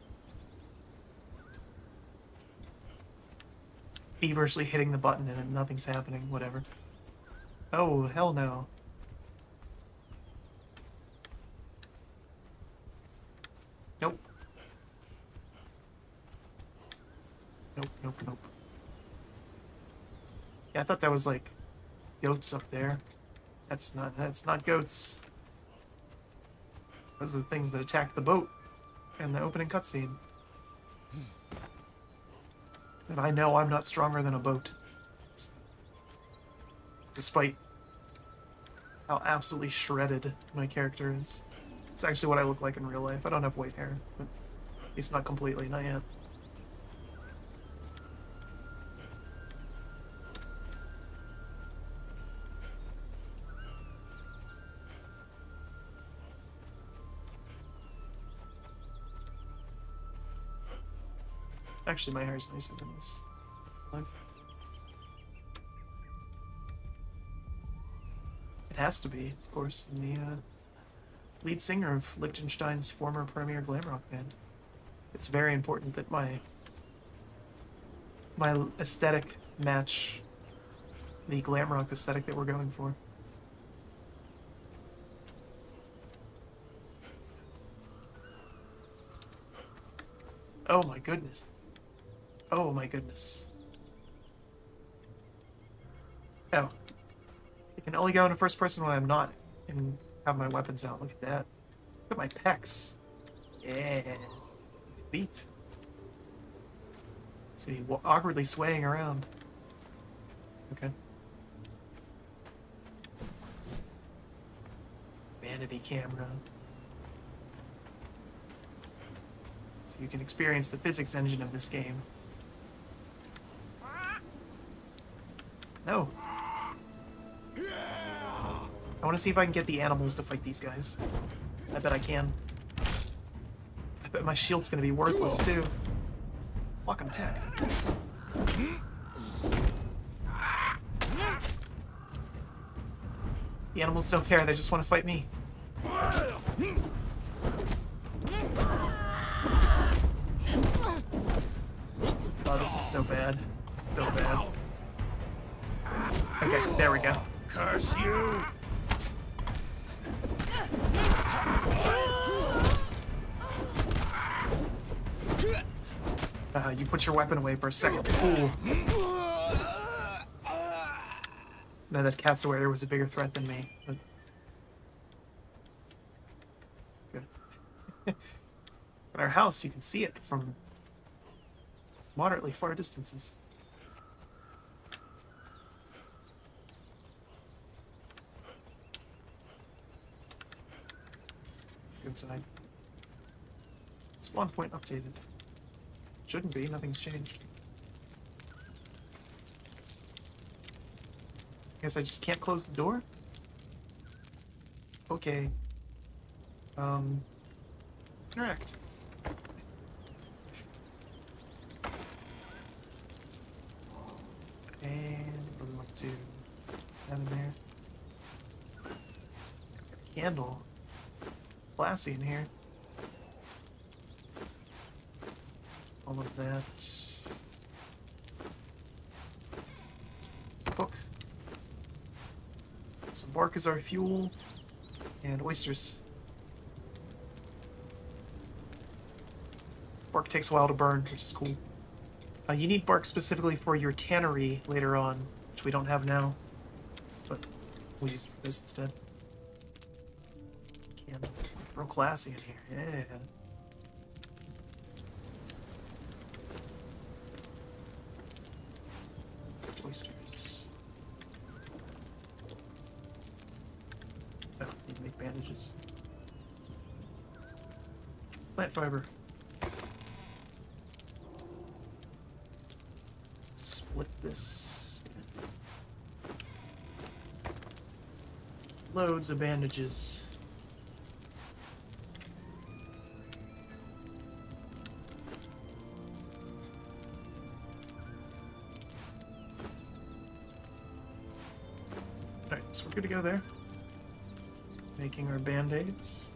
Feverishly hitting the button and nothing's happening, whatever. Oh, hell no. Nope. Nope. Yeah, I thought that was like goats up there. That's not goats. Those are the things that attack the boat in the opening cutscene. And I know I'm not stronger than a boat. Despite how absolutely shredded my character is. It's actually what I look like in real life. I don't have white hair, but at least not completely, not yet. Actually, my hair is nicer than this life. It has to be, of course, I'm the lead singer of Liechtenstein's former premier glam rock band. It's very important that my aesthetic match the glam rock aesthetic that we're going for. Oh my goodness. Oh my goodness. Oh. I can only go into first person when I'm not and have my weapons out. Look at that. Look at my pecs. Yeah. Feet. See, awkwardly swaying around. Okay. Vanity camera. So you can experience the physics engine of this game. No. I want to see if I can get the animals to fight these guys. I bet I can. I bet my shield's going to be worthless too. Block and attack. The animals don't care, they just want to fight me. Oh, this is so bad. So bad. Okay, there we go. Curse you! You put your weapon away for a second. Ooh. No, that Castaway was a bigger threat than me. But... Good. In our house, you can see it from moderately far distances. Let's go inside. Spawn point updated. Shouldn't be, nothing's changed. Guess I just can't close the door? Okay. Interact. And what do we want to do? That in there. Candle. Classy in here. All of that. Hook. Some bark is our fuel. And oysters. Bark takes a while to burn, which is cool. You need bark specifically for your tannery later on, which we don't have now. But we'll use it for this instead. Candle. Real classy in here. Yeah. Oysters. Oh, need to make bandages. Plant fiber. Split this. Loads of bandages. Alright, so we're good to go there. Making our band-aids.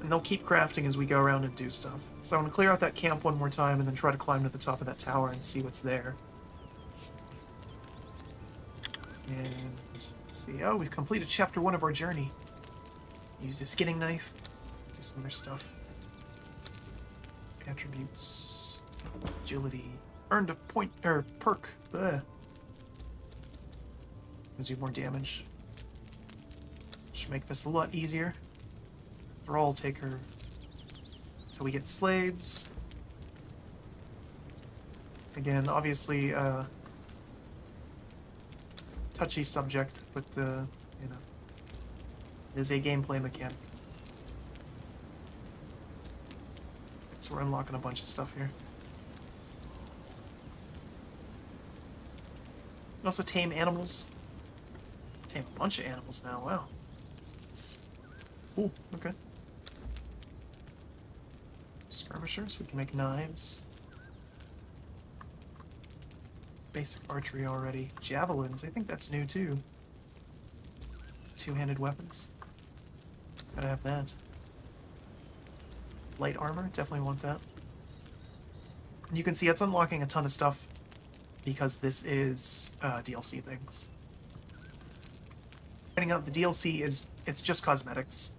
And they'll keep crafting as we go around and do stuff. So I'm going to clear out that camp one more time and then try to climb to the top of that tower and see what's there. And let's see. Oh, we've completed chapter 1 of our journey. Use the skinning knife. Do some other stuff. Attributes. Agility. Earned a point, or perk. Ugh. Gives you more damage. Should make this a lot easier. Thrall taker. So we get slaves. Again, obviously, touchy subject, but you know, it is a gameplay mechanic. So we're unlocking a bunch of stuff here. You can also tame animals. Tame a bunch of animals now. Wow. It's cool. Okay. Skirmishers. We can make knives. Basic archery already. Javelins. I think that's new too. Two-handed weapons. Gotta have that. Light armor. Definitely want that. And you can see it's unlocking a ton of stuff because this is DLC things. Finding out the DLC is it's just cosmetics.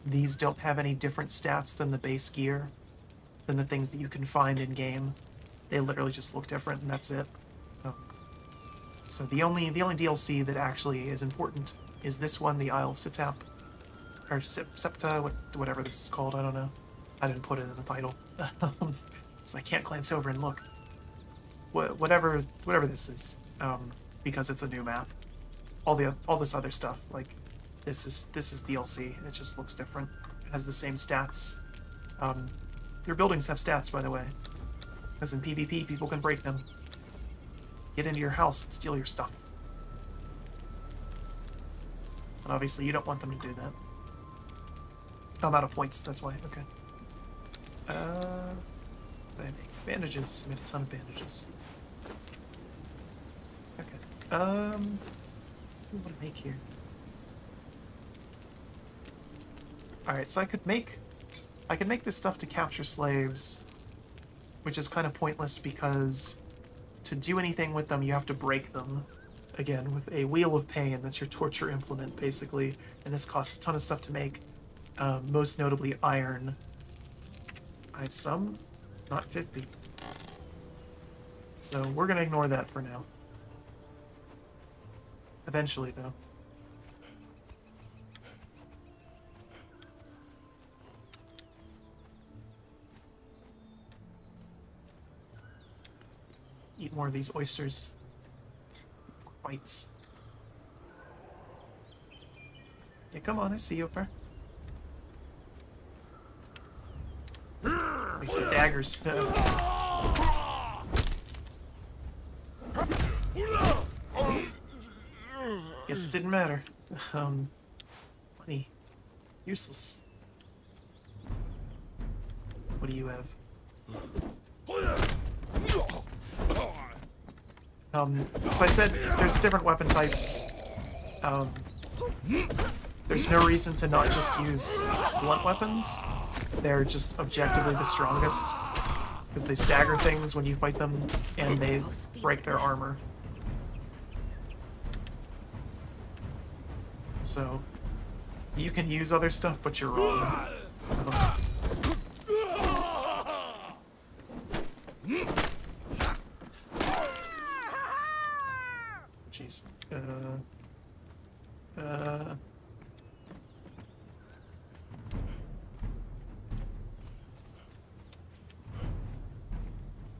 These don't have any different stats than the base gear, than the things that you can find in game. They literally just look different, and that's it. So the only DLC that actually is important is this one, the Isle of Siptah, or Siptah, whatever this is called. I don't know. I didn't put it in the title, so I can't glance over and look. Whatever this is, because it's a new map. All this other stuff, like this is DLC. It just looks different. It has the same stats. Your buildings have stats, by the way, because in PvP people can break them. Get into your house and steal your stuff. And obviously you don't want them to do that. I'm out of points, that's why. Okay. What did I make? Bandages. I made a ton of bandages. Okay. What do I want to make here? Alright, so I could make this stuff to capture slaves, which is kind of pointless because to do anything with them, you have to break them. Again, with a wheel of pain, that's your torture implement, basically. And this costs a ton of stuff to make, most notably iron. I have some, not 50. So we're going to ignore that for now. Eventually, though. Eat more of these oysters. Fights. Yeah, come on, I see you up there. Make some daggers. Guess it didn't matter. Money. Useless. What do you have? So I said there's different weapon types. There's no reason to not just use blunt weapons. They're just objectively the strongest because they stagger things when you fight them and they break their armor. So you can use other stuff, but you're wrong. Jeez.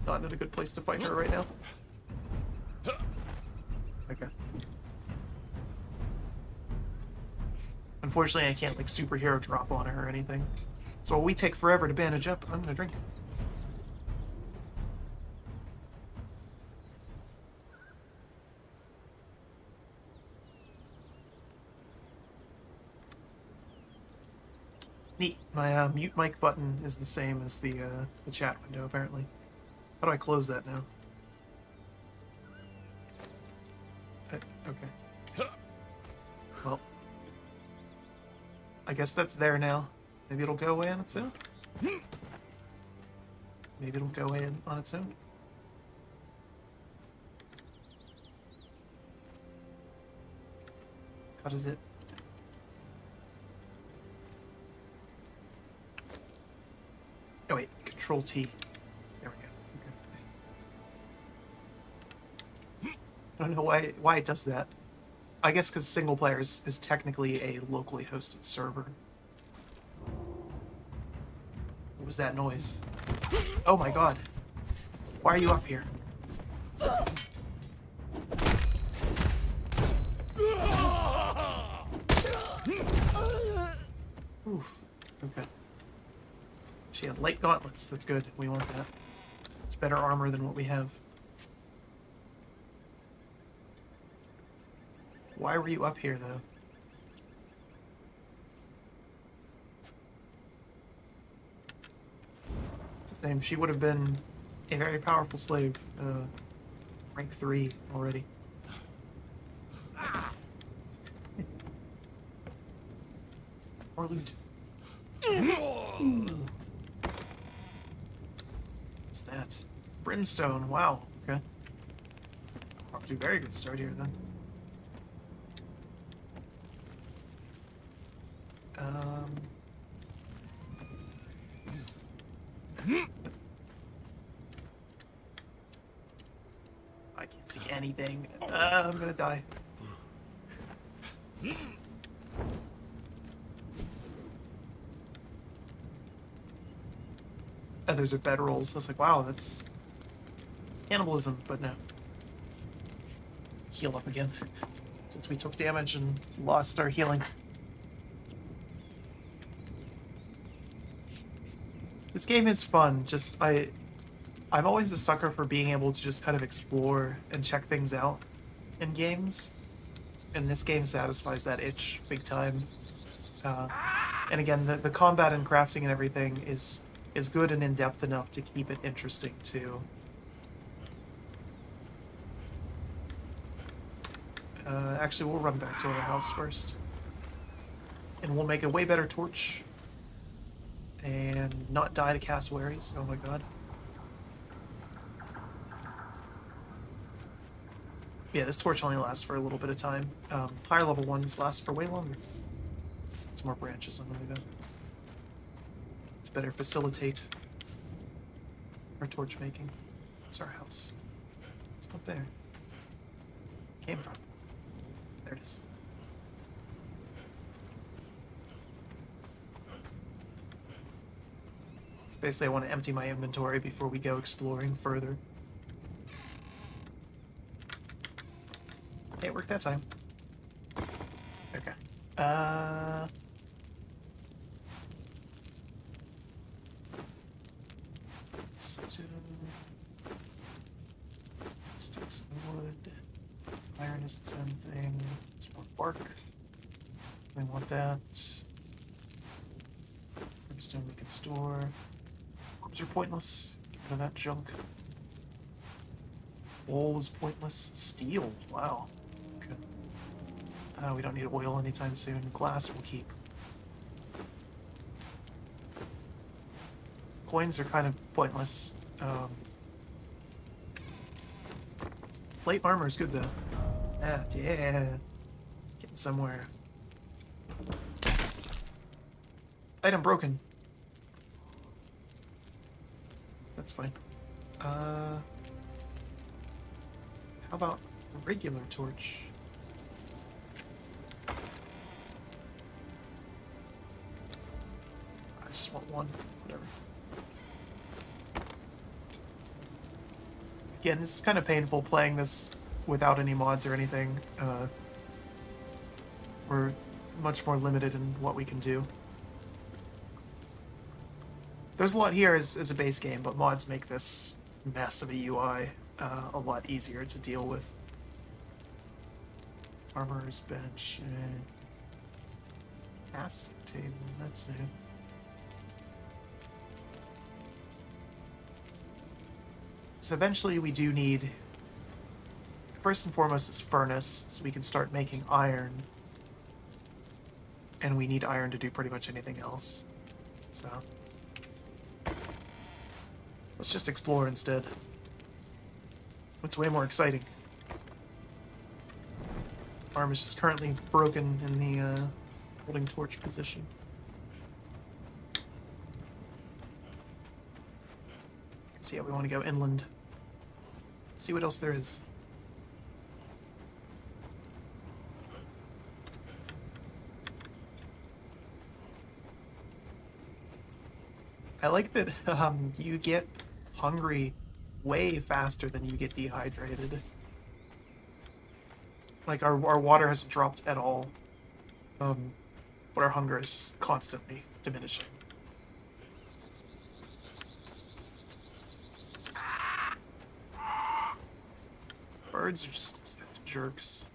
Not in a good place to fight her right now. Okay. Unfortunately, I can't, like, superhero drop on her or anything. So while we take forever to bandage up, I'm gonna drink. Neat. My mute mic button is the same as the chat window, apparently. How do I close that now? Okay. Well, I guess that's there now. Maybe it'll go away on its own? Maybe it'll go away on its own? How does it... Oh wait, Control T. There we go. Okay. I don't know why it does that. I guess because single player is technically a locally hosted server. What was that noise? Oh my god. Why are you up here? Oof. Okay. She had light gauntlets. That's good. We want that. It's better armor than what we have. Why were you up here, though? It's the same. She would have been a very powerful slave. Rank 3 already. More loot. What's that? Brimstone. Wow. Okay. Off to a very good start here, then. I can't see anything. I'm gonna die. Oh, those are bedrolls. I was like, wow, that's cannibalism, but no. Heal up again, since we took damage and lost our healing. This game is fun. Just I'm always a sucker for being able to just kind of explore and check things out in games, and this game satisfies that itch big time. And again, the combat and crafting and everything is good and in-depth enough to keep it interesting too. Actually, we'll run back to our house first, and we'll make a way better torch and not die to cassowaries. Oh my god. Yeah, this torch only lasts for a little bit of time. Higher level ones last for way longer. So it's more branches on the way down. To better facilitate our torch making. It's our house. It's up there. Came from. There it is. Basically, I want to empty my inventory before we go exploring further. Hey, it worked that time. Okay. Sticks of wood. Iron is its own thing. Just more bark. We want that. Brimstone we can store. Orbs are pointless. Get rid of that junk. Wool is pointless. Steel. Wow. Okay. We don't need oil anytime soon. Glass we'll keep. Coins are kind of pointless. Plate armor is good though. Yeah. Getting somewhere. Item broken. That's fine. How about a regular torch? I just want one. Whatever. Again, this is kind of painful playing this without any mods or anything. We're much more limited in what we can do. There's a lot here as a base game, but mods make this mess of a UI a lot easier to deal with. Armorer's bench. Casting table, that's new. So eventually we do need, first and foremost, is furnace, so we can start making iron. And we need iron to do pretty much anything else. So let's just explore instead. It's way more exciting. Arm is just currently broken in the holding torch position. So yeah, we want to go inland. See what else there is. I like that you get hungry way faster than you get dehydrated. Like our water hasn't dropped at all. But but our hunger is just constantly diminishing. Birds are just jerks.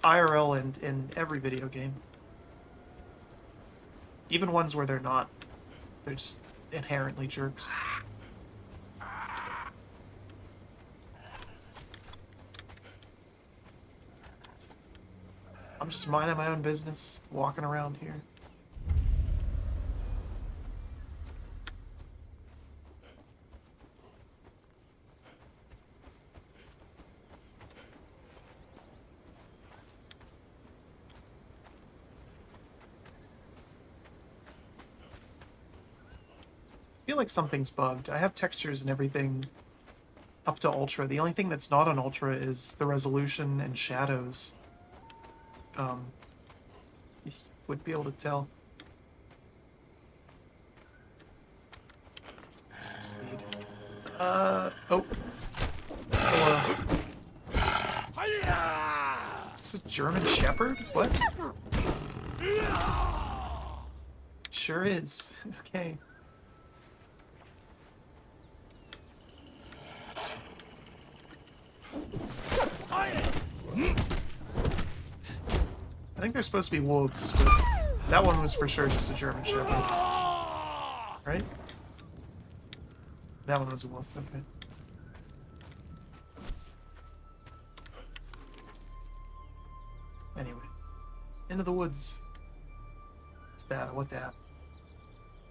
IRL and in every video game. Even ones where they're not. They're just inherently jerks. I'm just minding my own business, walking around here. I feel like something's bugged. I have textures and everything up to Ultra. The only thing that's not on Ultra is the resolution and shadows. You would be able to tell. Where's this lead? Oh. Hello. Is this a German Shepherd? What? Sure is. Okay. I think they're supposed to be wolves, but that one was for sure just a German Shepherd. Right? That one was a wolf, okay. Anyway. Into the woods. What's that? I want that.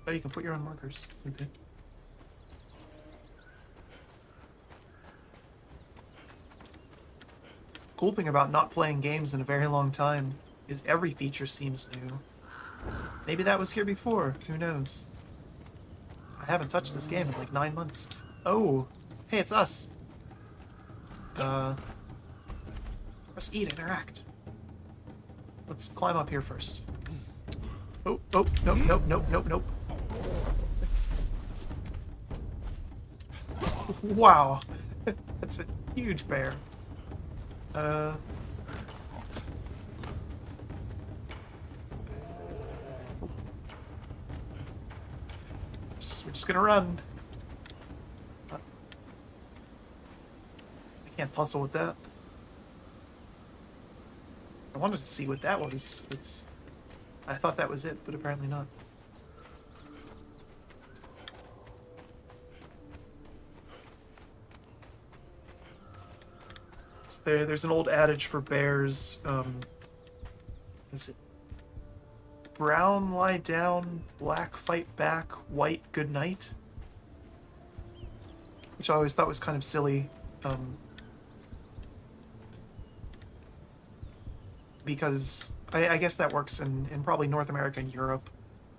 Oh, you can put your own markers. Okay. Cool thing about not playing games in a very long time is every feature seems new. Maybe that was here before, who knows? I haven't touched this game in like 9 months. Oh, hey, it's us. Let's eat, interact. Let's climb up here first. Oh, nope, nope. Wow, that's a huge bear. We're just gonna run. I can't tussle with that. I wanted to see what that was. I thought that was it, but apparently not. So there's an old adage for bears. Is it brown lie down, black fight back, white good night? Which I always thought was kind of silly. Because I guess that works in probably North America and Europe,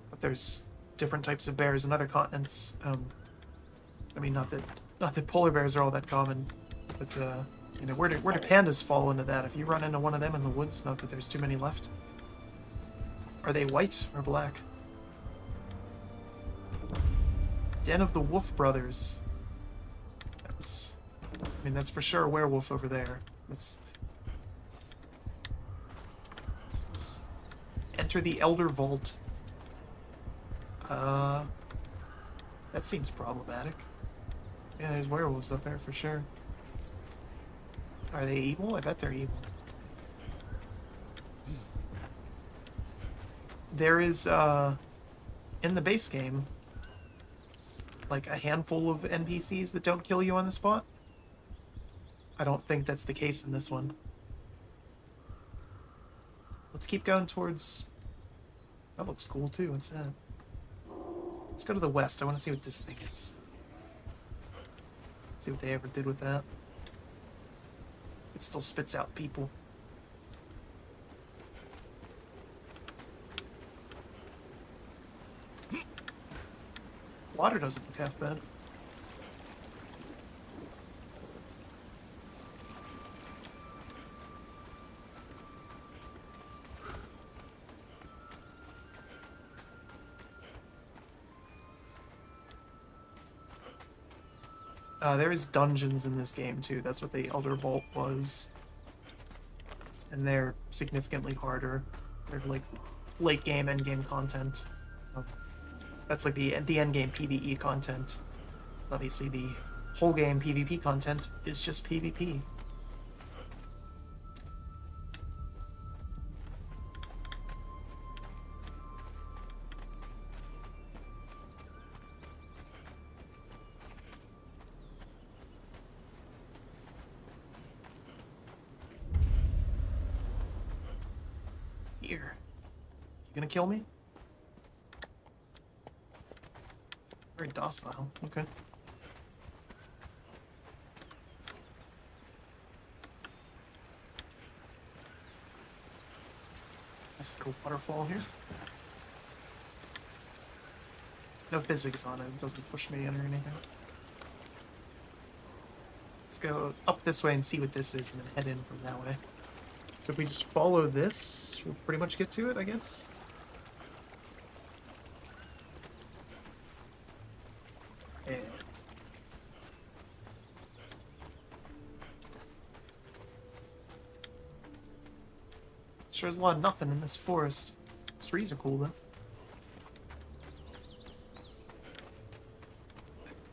but there's different types of bears in other continents. I mean, not that polar bears are all that common, but you know, where do pandas fall into that? If you run into one of them in the woods, not that there's too many left. Are they white or black? Den of the Wolf Brothers. That was, I mean, that's for sure a werewolf over there. Let's enter the Elder Vault. That seems problematic. Yeah, there's werewolves up there for sure. Are they evil? I bet they're evil. There is, in the base game, like a handful of NPCs that don't kill you on the spot. I don't think that's the case in this one. Let's keep going towards... That looks cool too, what's that? Let's go to the west, I want to see what this thing is. See what they ever did with that. It still spits out people. Water doesn't look half bad. There is dungeons in this game too. That's what the Elder Vault was. and they're significantly harder. They're like late game, end game content. That's like the end game PvE content. Obviously, the whole game PvP content is just PvP. Here. You gonna kill me? Very docile. Okay. Nice little waterfall here. No physics on it. It doesn't push me in or anything. Let's go up this way and see what this is and then head in from that way. So if we just follow this, we'll pretty much get to it, I guess. Yeah. Sure there's a lot of nothing in this forest. These trees are cool though.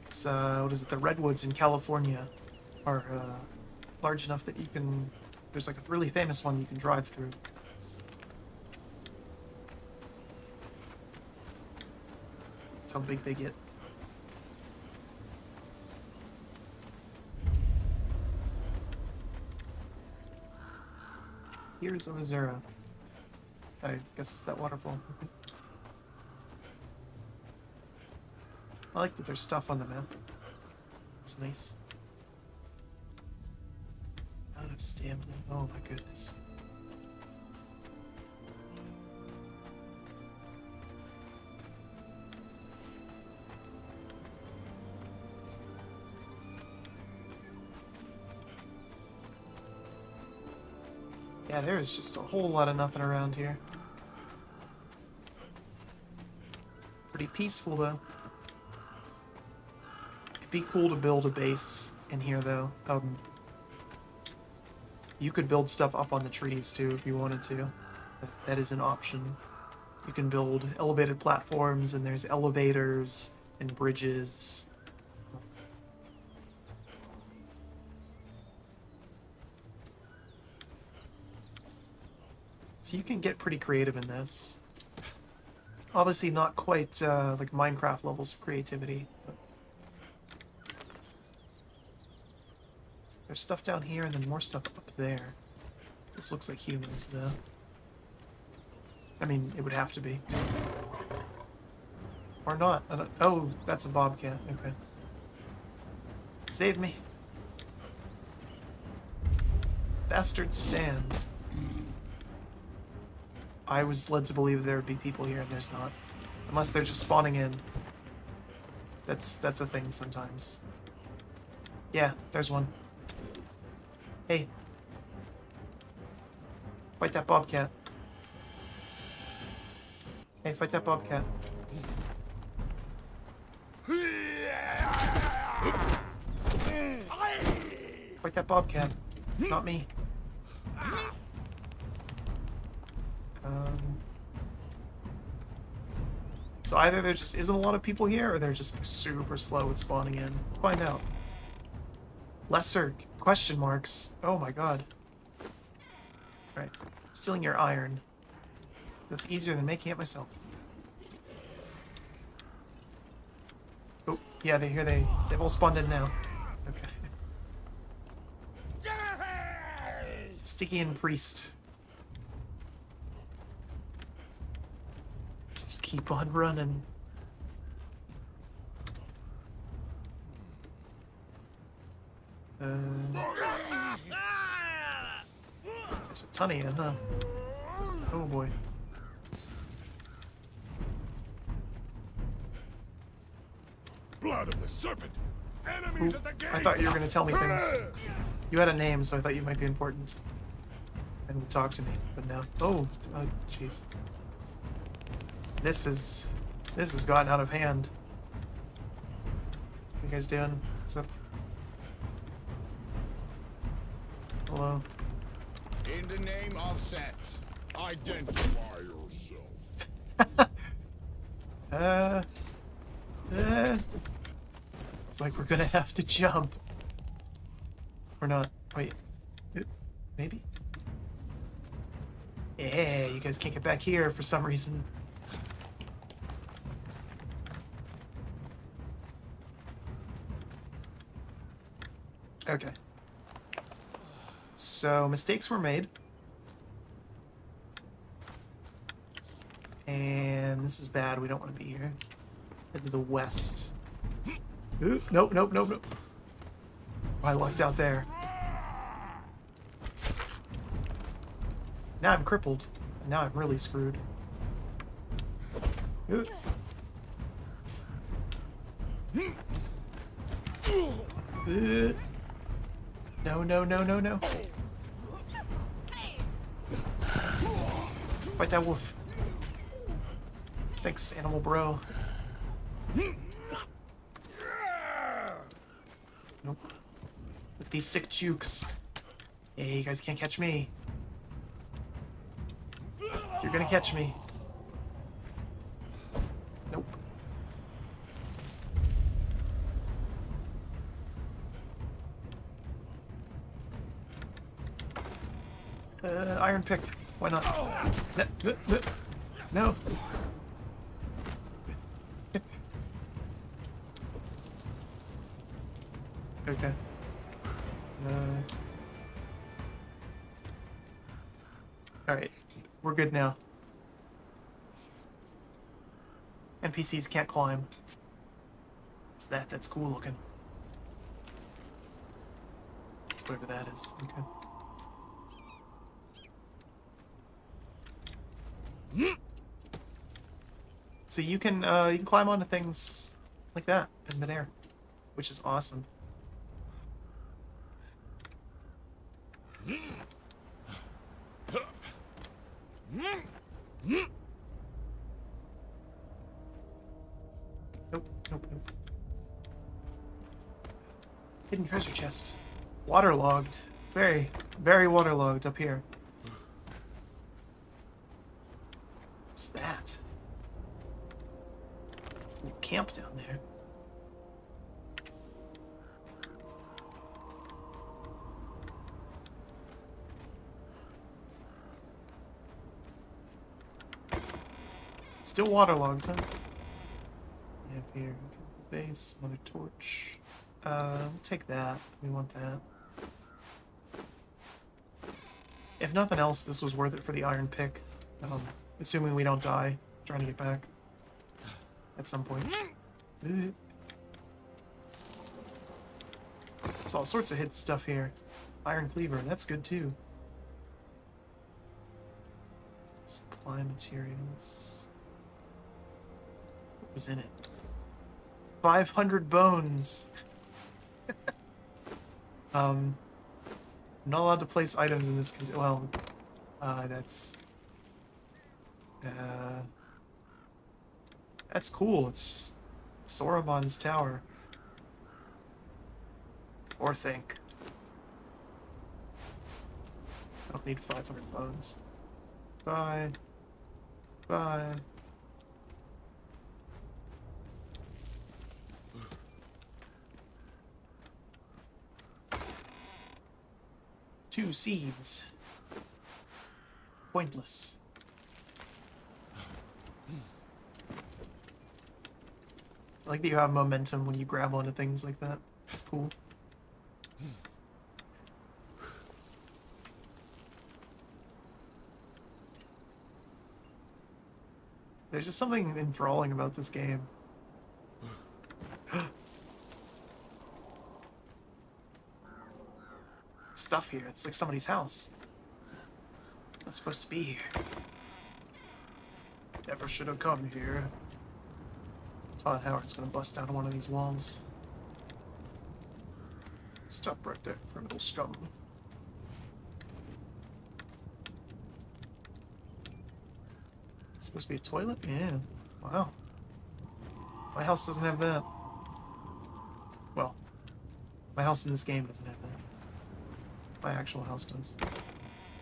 It's what is it, the redwoods in California are large enough that you can, there's like a really famous one you can drive through. That's how big they get. Here's Ozera. I guess it's that waterfall. I like that there's stuff on the map. It's nice. Out of stamina. Oh my goodness. Yeah, there is just a whole lot of nothing around here. Pretty peaceful though. It'd be cool to build a base in here though. You could build stuff up on the trees too if you wanted to. That is an option. You can build elevated platforms and there's elevators and bridges. So you can get pretty creative in this. Obviously not quite like Minecraft levels of creativity, but there's stuff down here and then more stuff up there. This looks like humans though. I mean, it would have to be. Or not. I don't, oh, that's a bobcat. Okay. Save me. Bastard stand. I was led to believe there would be people here, and there's not. Unless they're just spawning in. That's a thing sometimes. Yeah, there's one. Hey. Fight that bobcat. Hey, fight that bobcat. Fight that bobcat. Not me. So either there just isn't a lot of people here, or they're just like, super slow at spawning in. Find out. Lesser question marks. Oh my god. Right. Stealing your iron. That's easier than making it myself. Oh, yeah, they've all spawned in now. Okay. Stygian priest. Just keep on running. There's a ton of you, huh? Oh boy. Blood of the serpent! Enemies at the gate! I thought you were going to tell me things. You had a name, so I thought you might be important. And would talk to me, but no. Oh, jeez. This has gotten out of hand. What you guys doing? What's up? Hello. In the name of sex, identify yourself. It's like we're gonna have to jump. Or not. Wait. Maybe? Yeah, you guys can't get back here for some reason. Okay. So, mistakes were made. And this is bad. We don't want to be here. Head to the west. Ooh, nope, nope, nope, nope. Oh, I lucked out there. Now I'm crippled. And now I'm really screwed. Ooh. No, no, no, no, no. Fight that wolf. Thanks, animal bro. Nope. With these sick jukes. Hey, you guys can't catch me. You're gonna catch me. Nope. Iron pick. Why not? No. No. No. No. Okay. Alright. We're good now. NPCs can't climb. What's that? That's cool looking. That's whatever that is. Okay. So you can climb onto things like that in midair, which is awesome. Nope, nope, nope. Hidden treasure chest. Waterlogged. Very, very waterlogged up here. What's that? Camp down there. Still waterlogged, huh? Yeah, up here. Base, another torch. We'll take that. We want that. If nothing else, this was worth it for the iron pick. Assuming we don't die trying to get back at some point. There's all sorts of hidden stuff here. Iron cleaver, that's good too. Supply materials. What was in it? 500 bones! I'm not allowed to place items in this well, that's cool. It's just Sauron's tower. Or think. I don't need 500 bones. Bye. Bye. Two seeds. Pointless. I like that you have momentum when you grab onto things like that. That's cool. There's just something enthralling about this game. Stuff here. It's like somebody's house. Not supposed to be here. Never should have come here. Todd Howard's gonna bust down one of these walls. Stop right there, criminal scum. It's supposed to be a toilet? Yeah. Wow. My house doesn't have that. Well, my house in this game doesn't have that. My actual house does.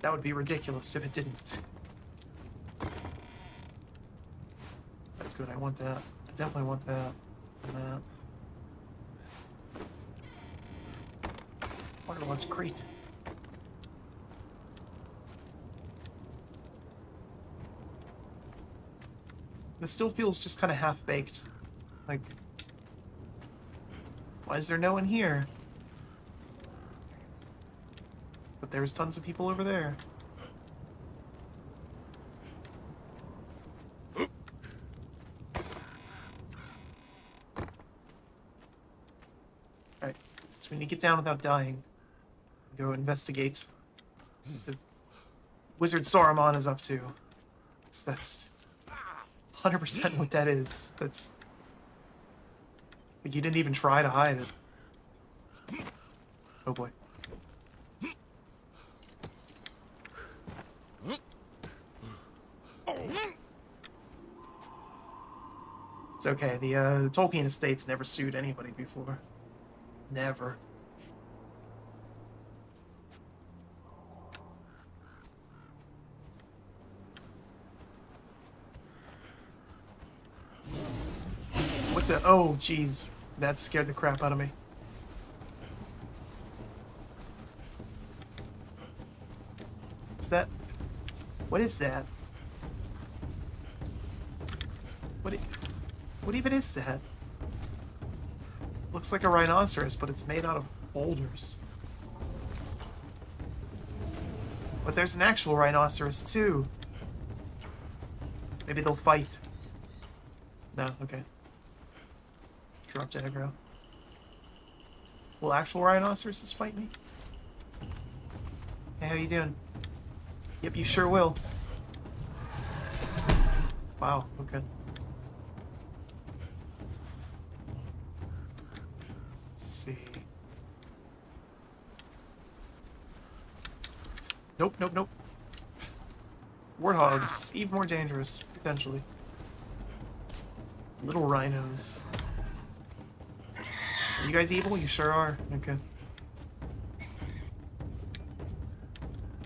That would be ridiculous if it didn't. That's good. I want that. I definitely want that. And that. Water launch crate. This still feels just kind of half-baked. Like, why is there no one here? But there's tons of people over there. Alright, so we need to get down without dying. Go investigate what the Wizard Saruman is up to. So that's 100% what that is. That's... like, you didn't even try to hide it. Oh boy. It's okay. The Tolkien estates never sued anybody before. Never. What the? Oh, jeez. That scared the crap out of me. Is that... what is that? What even is that? Looks like a rhinoceros, but it's made out of boulders. But there's an actual rhinoceros, too. Maybe they'll fight. No, okay. Drop to aggro. Will actual rhinoceroses fight me? Hey, how you doing? Yep, you sure will. Wow, okay. Let's see. Nope, nope, nope. Warthogs, even more dangerous, potentially. Little rhinos. Are you guys evil? You sure are. Okay.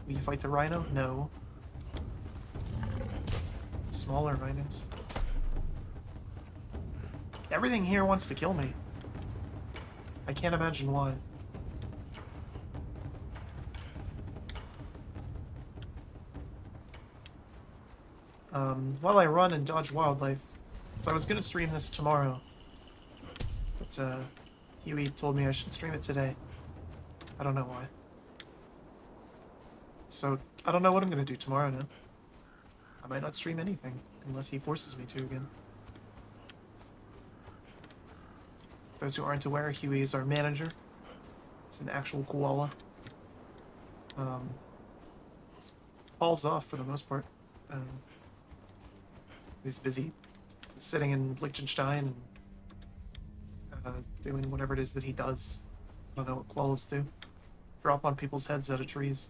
Will you fight the rhino? No. Smaller rhinos. Everything here wants to kill me. I can't imagine why. While I run and dodge wildlife, so I was gonna stream this tomorrow, but Huey told me I should stream it today. I don't know why. So I don't know what I'm gonna do tomorrow now. I might not stream anything unless he forces me to again. For those who aren't aware, Huey is our manager. He's an actual koala. Falls off for the most part. He's busy sitting in Liechtenstein and doing whatever it is that he does. I don't know what koalas do. Drop on people's heads out of trees.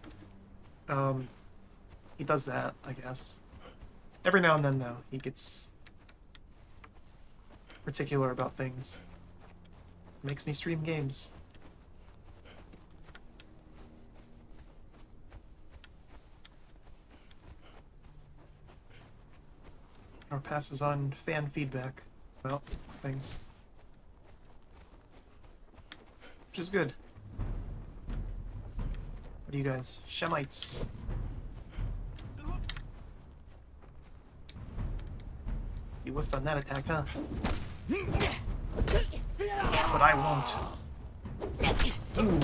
He does that, I guess. Every now and then, though, he gets particular about things. Makes me stream games. Or passes on fan feedback about things. Which is good. What are you guys? Shemites. You whiffed on that attack, huh? But I won't. Ooh,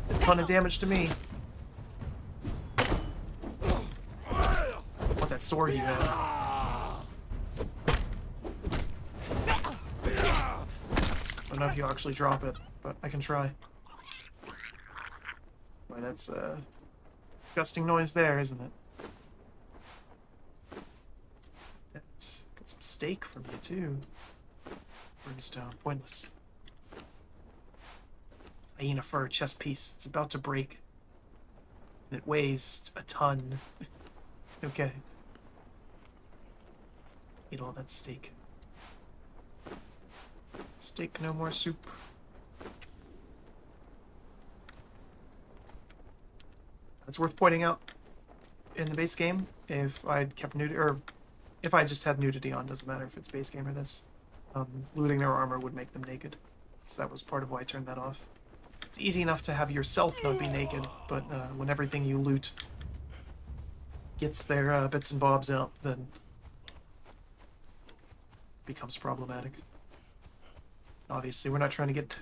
a ton of damage to me. What that sword you have. I don't know if you actually drop it, but I can try. Boy, that's a disgusting noise there, isn't it? Got some steak from you, too. Brimstone, pointless. Hyena fur chest piece. It's about to break. And it weighs a ton. Okay. Eat all that steak. Steak, no more soup. That's worth pointing out. in the base game. If I'd kept nudity, or if I just had nudity on, doesn't matter if it's base game or this. Looting their armor would make them naked. So that was part of why I turned that off. It's easy enough to have yourself not be naked, but when everything you loot gets their bits and bobs out, then it becomes problematic. Obviously, we're not trying to get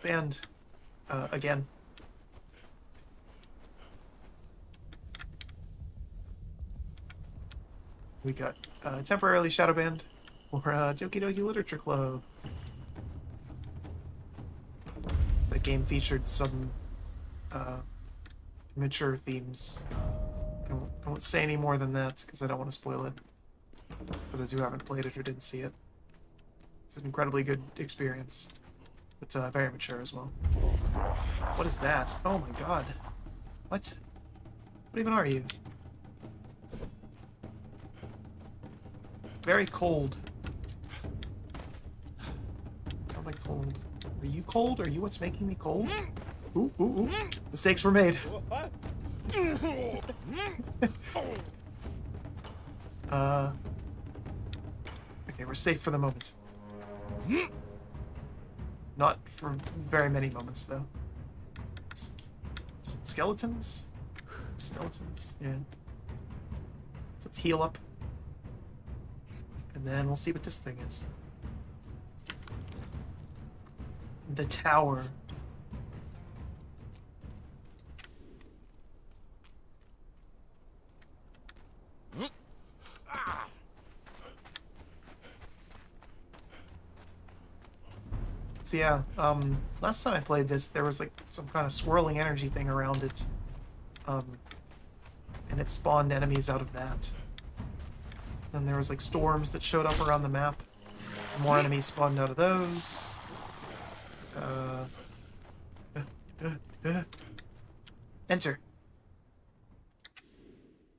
banned again. We got temporarily shadow banned or Doki Doki Literature Club. So that game featured some mature themes. I won't say any more than that because I don't want to spoil it for those who haven't played it or didn't see it. It's an incredibly good experience, but very mature as well. What is that? Oh my god. What? What even are you? Very cold. How am I cold? Are you cold? Are you what's making me cold? Ooh, ooh, ooh. Mistakes were made. Okay, we're safe for the moment. Not for very many moments, though. Some skeletons? Skeletons, yeah. So let's heal up. And then we'll see what this thing is. The tower. So yeah, last time I played this, there was like some kind of swirling energy thing around it. And it spawned enemies out of that. Then there was like storms that showed up around the map. More enemies spawned out of those. Enter.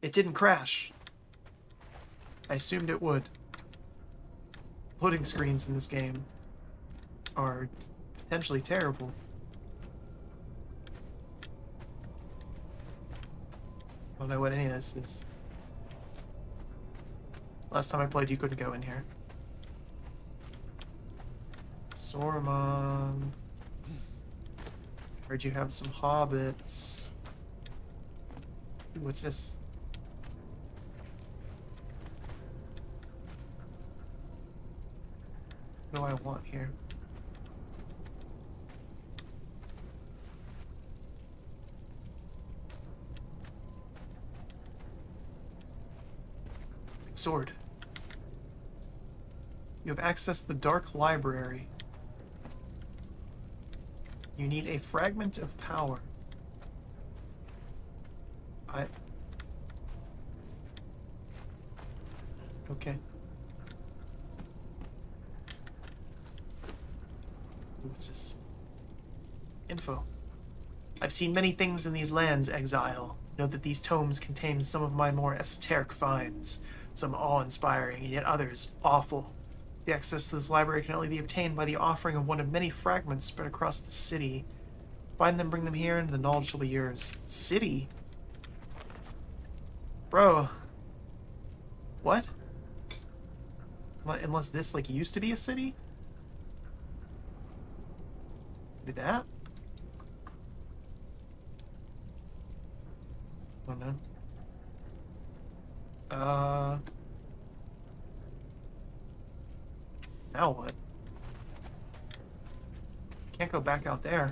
It didn't crash. I assumed it would. Loading screens in this game are potentially terrible. I don't know what any of this is. Last time I played, you couldn't go in here. Sormon. Heard you have some hobbits. Ooh, what's this? What do I want here? Sword. You have accessed the Dark Library. You need a fragment of power. Okay. What's this? Info. I've seen many things in these lands, Exile. Know that these tomes contain some of my more esoteric finds. Some awe-inspiring, and yet others awful. The access to this library can only be obtained by the offering of one of many fragments spread across the city. Find them, bring them here, and the knowledge shall be yours. City? Bro. What? Unless this, like, used to be a city? Maybe that? I don't know. Now what? Can't go back out there.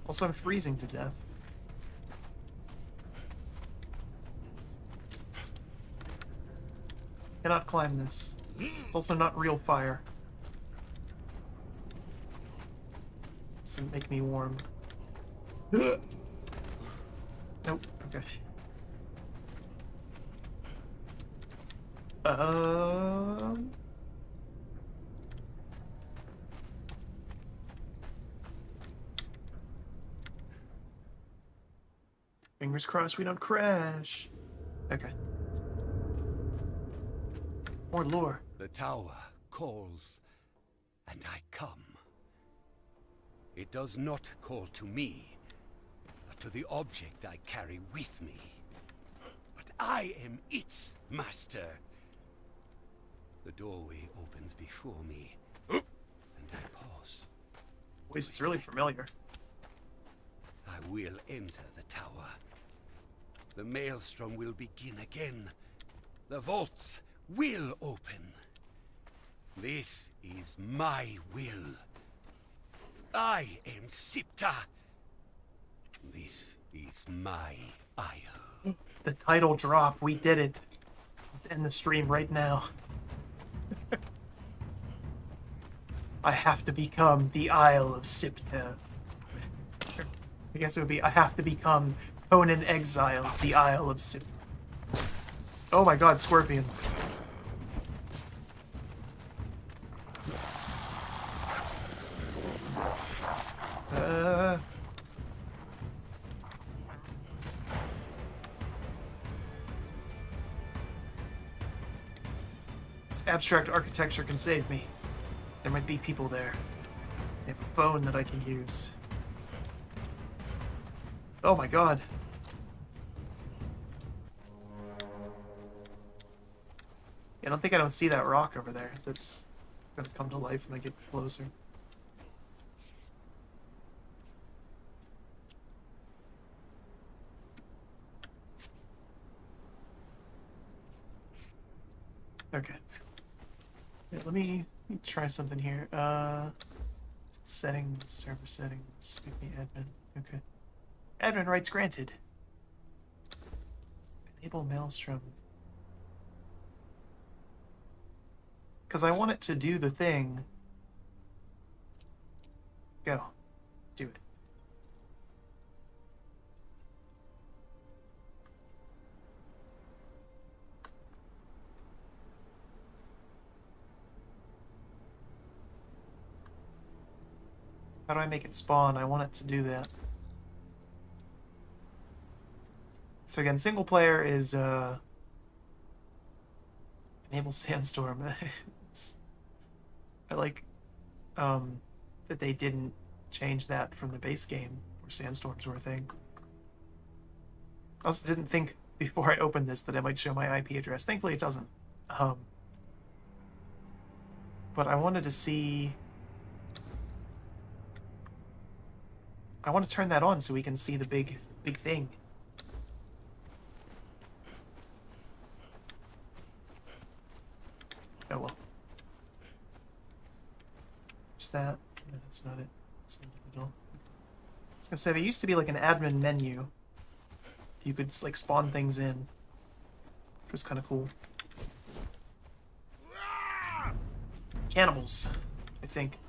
Also, I'm freezing to death. Cannot climb this. It's also not real fire. Doesn't make me warm. Nope. Okay. Fingers crossed we don't crash. Okay. More lore. The tower calls, and I come. It does not call to me, but to the object I carry with me. I am its master. The doorway opens before me, and I pause. Voice is really familiar. I will enter the tower. The maelstrom will begin again. The vaults will open. This is my will. I am Siptah. This is my isle. The title drop. We did it. Let's end the stream right now. I have to become the Isle of Siptah. I guess it would be I have to become Conan Exiles, the Isle of Siptah. Oh my god, scorpions. This abstract architecture can save me. There might be people there. I have a phone that I can use. Oh my god. I don't think I don't see that rock over there. That's gonna come to life when I get closer. Okay. Here, let me try something here. Settings, server settings, speak me admin. Okay. Admin rights granted. Enable Maelstrom. Because I want it to do the thing. Go. Do it. How do I make it spawn? I want it to do that. So again, single player is enable sandstorm. I like that they didn't change that from the base game where sandstorms were a thing. I also didn't think before I opened this that it might show my IP address. Thankfully it doesn't. But I wanted to see... I want to turn that on so we can see the big thing. Oh well. Just that. No, that's not it. That's not it at all. I was gonna say there used to be like an admin menu. You could like spawn things in, which was kind of cool. Cannibals, I think.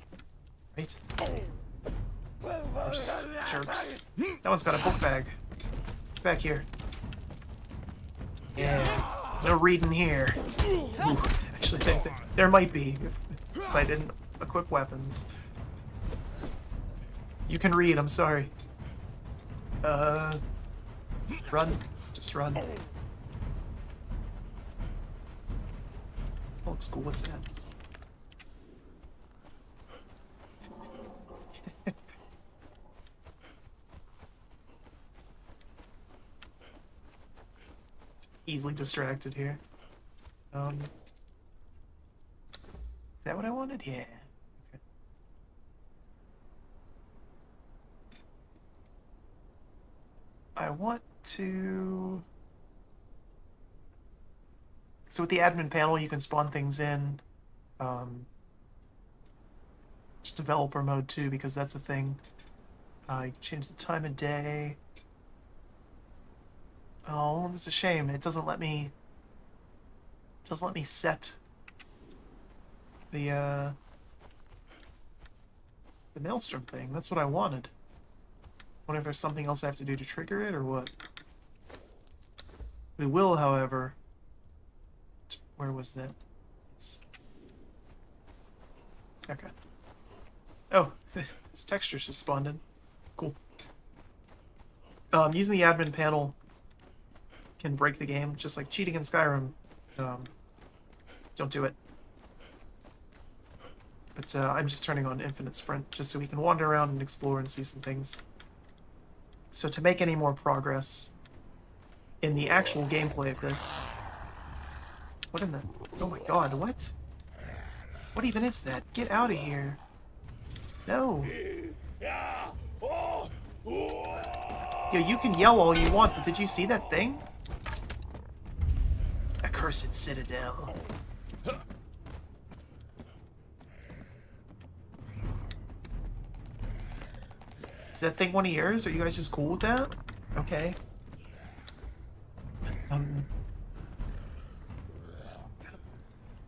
Right? Or just jerks. That one's got a book bag. Get back here. Yeah. No reading here. Ooh, actually, there might be if I didn't equip weapons. You can read. I'm sorry. Run. Just run. Oh, looks cool. What's that? Easily distracted here. Is that what I wanted? Yeah. Okay. I want to... So with the admin panel, you can spawn things in. Just developer mode too, because that's a thing. You can change the time of day. Oh, that's a shame. It doesn't let me set the maelstrom thing. That's what I wanted. Wonder if there's something else I have to do to trigger it or what. We will, however. Where was that? Okay. Oh, this texture's just spawned in. Cool. Using the admin panel can break the game, just like cheating in Skyrim. Don't do it. But I'm just turning on infinite sprint just so we can wander around and explore and see some things. So to make any more progress, in the actual gameplay of this. What in the... Oh my god, what? What even is that? Get out of here. No. Yo, you can yell all you want, but did you see that thing? Accursed Citadel. Is that thing one of yours? Are you guys just cool with that? Okay.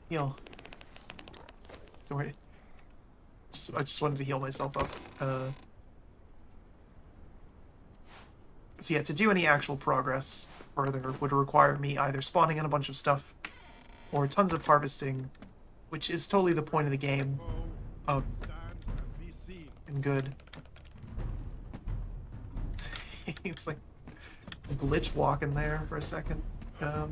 Heal. So wait. I just wanted to heal myself up. So yeah, to do any actual progress further would require me either spawning in a bunch of stuff or tons of harvesting, which is totally the point of the game. And good. He was like glitch walking there for a second. I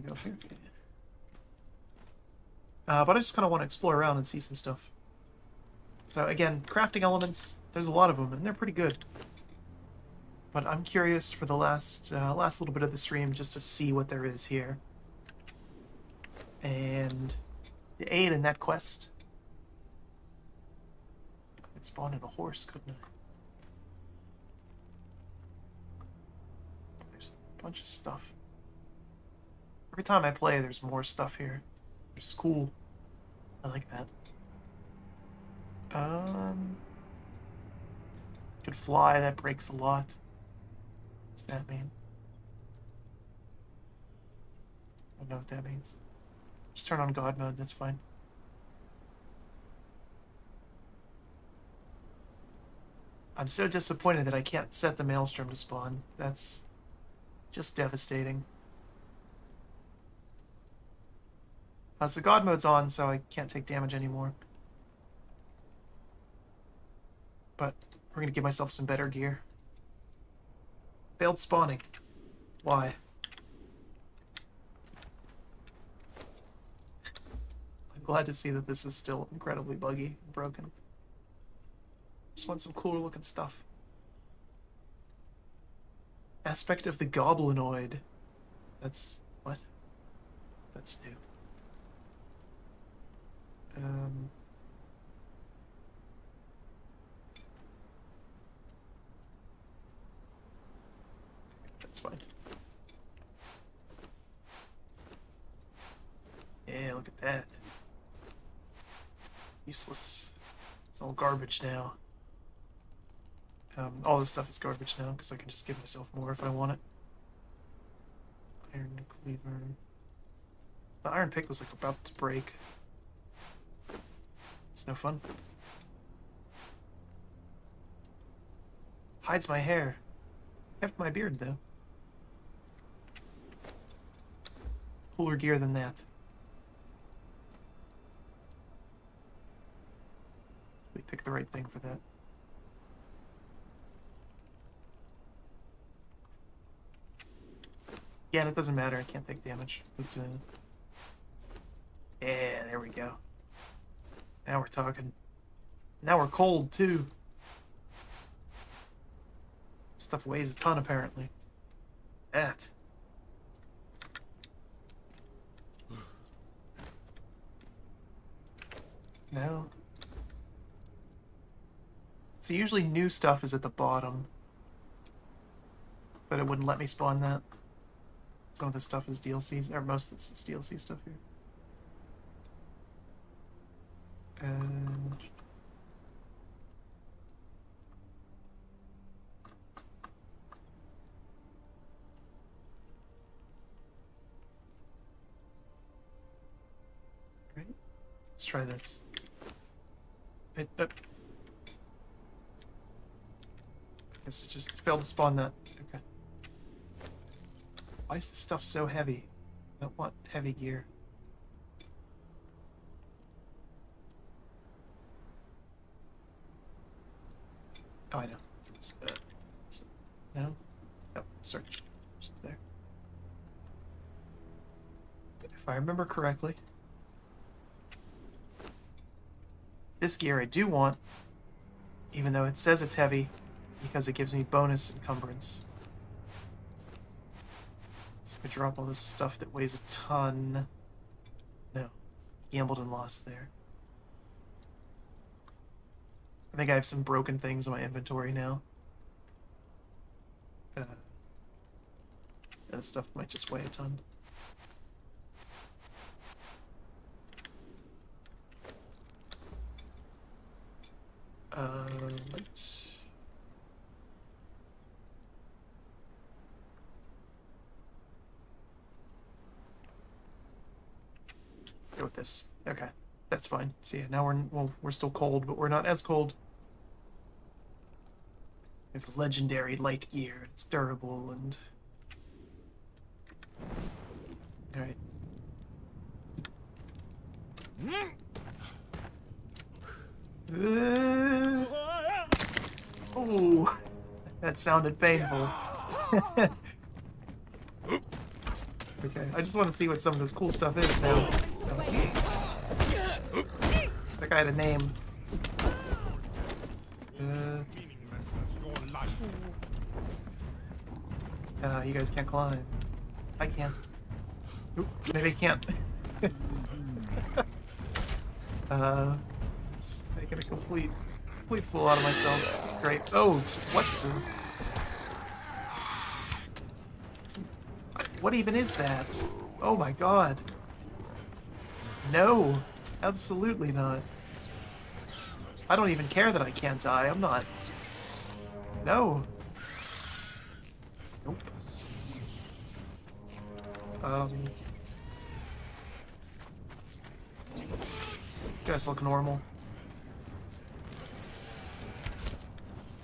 go here. But I just kind of want to explore around and see some stuff. So again, crafting elements, there's a lot of them, and they're pretty good. But I'm curious for the last little bit of the stream just to see what there is here. And to aid in that quest, I could spawn in a horse, couldn't I? There's a bunch of stuff. Every time I play, there's more stuff here. It's cool. I like that. Could fly, that breaks a lot. What's that mean? I don't know what that means. Just turn on God mode, that's fine. I'm so disappointed that I can't set the Maelstrom to spawn. That's just devastating. So God mode's on, so I can't take damage anymore. But we're gonna give myself some better gear. Failed spawning. Why? I'm glad to see that this is still incredibly buggy and broken. Just want some cooler looking stuff. Aspect of the Goblinoid. That's... what? That's new. That's fine. Yeah, look at that. Useless. It's all garbage now. All this stuff is garbage now because I can just give myself more if I want it. Iron cleaver. The iron pick was like about to break. It's no fun. Hides my hair. Kept my beard though. Cooler gear than that. We picked the right thing for that. Yeah, and it doesn't matter. I can't take damage. But, yeah, there we go. Now we're talking. Now we're cold, too. Stuff weighs a ton, apparently. That. No. So usually new stuff is at the bottom. But it wouldn't let me spawn that. Some of this stuff is DLCs, or most of this is DLC stuff here. And... right. Let's try this. I guess it just failed to spawn that. Okay. Why is this stuff so heavy? I don't want heavy gear. Oh, I know. It's, no? Oh, search. It's there. If I remember correctly, This gear I do want, even though it says it's heavy, because it gives me bonus encumbrance. So I drop all this stuff that weighs a ton. No. Gambled and lost there. I think I have some broken things in my inventory now. That stuff might just weigh a ton. Light. Go with this. Okay, that's fine. See, now we're still cold, but we're not as cold. We have legendary light gear. It's durable and. All right. Oh, that sounded painful. Okay, I just want to see what some of this cool stuff is now. That guy had a name. You guys can't climb. I can. Oop, maybe I can't. Just making a complete fool out of myself. That's great. Oh, what the? What even is that? Oh my god. No, absolutely not. I don't even care that I can't die. I'm not. No. Nope. You guys look normal.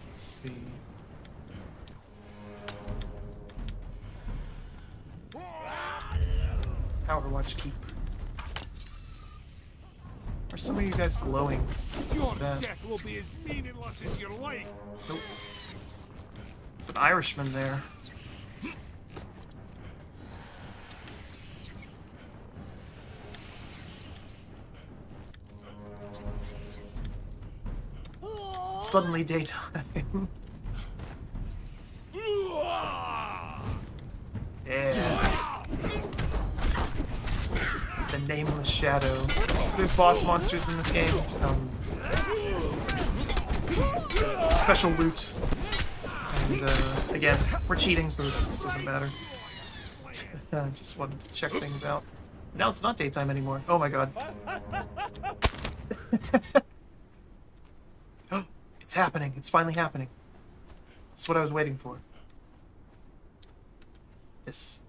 Let's see. Tower Watch Keep. Are some of you guys glowing? Your death will be as meaningless as your life. Nope. There's an Irishman there. Suddenly daytime. Yeah. The Nameless Shadow. There's boss monsters in this game. Special loot. And again, we're cheating, so this doesn't matter. I just wanted to check things out. Now it's not daytime anymore. Oh my god. It's happening. It's finally happening. That's what I was waiting for. Yes.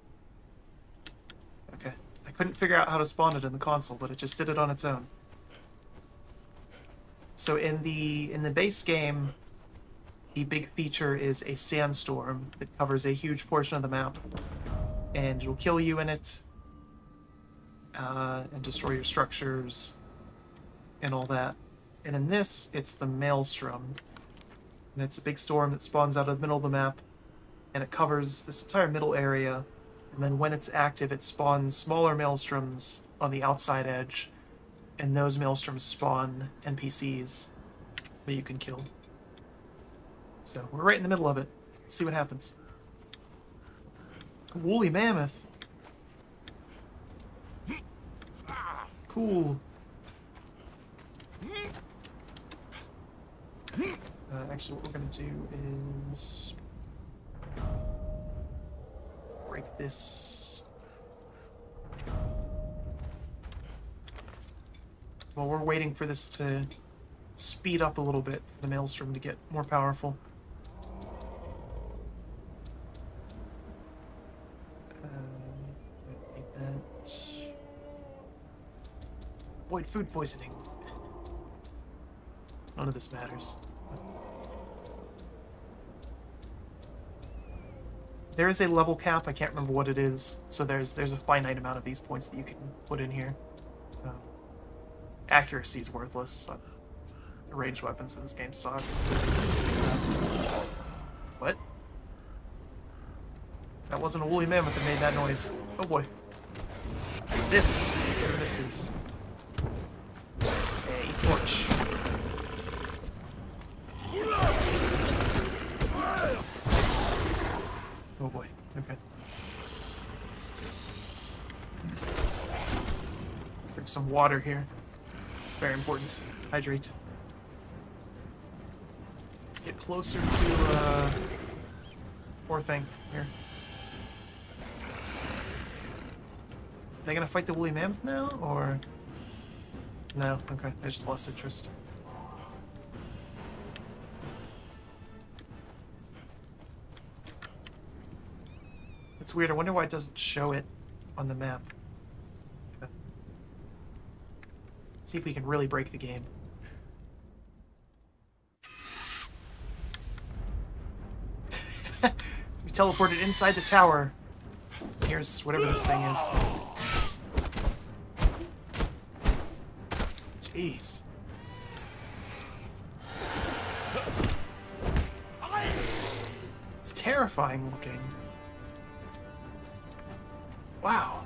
Okay. I couldn't figure out how to spawn it in the console, but it just did it on its own. So in the base game, the big feature is a sandstorm that covers a huge portion of the map. And it'll kill you in it, and destroy your structures, and all that. And in this, it's the Maelstrom. And it's a big storm that spawns out of the middle of the map, and it covers this entire middle area. And then when it's active, it spawns smaller Maelstroms on the outside edge, and those Maelstroms spawn NPCs that you can kill. So we're right in the middle of it. See what happens. Woolly mammoth. Cool. Actually, what we're going to do is break this. While we're waiting for this to speed up a little bit, for the Maelstrom to get more powerful. Avoid food poisoning. None of this matters. There is a level cap. I can't remember what it is. So there's a finite amount of these points that you can put in here. Accuracy is worthless. The ranged weapons in this game suck. What? That wasn't a woolly mammoth that made that noise. Oh boy. What's this? Whatever this is. A torch. Oh boy. Okay. Drink some water here. It's very important. Hydrate. Let's get closer to, poor thing here. Are they gonna fight the woolly mammoth now, or? No, okay, I just lost interest. It's weird, I wonder why it doesn't show it on the map. Okay. See if we can really break the game. We teleported inside the tower. Here's whatever this thing is. Jeez. It's terrifying looking. Wow.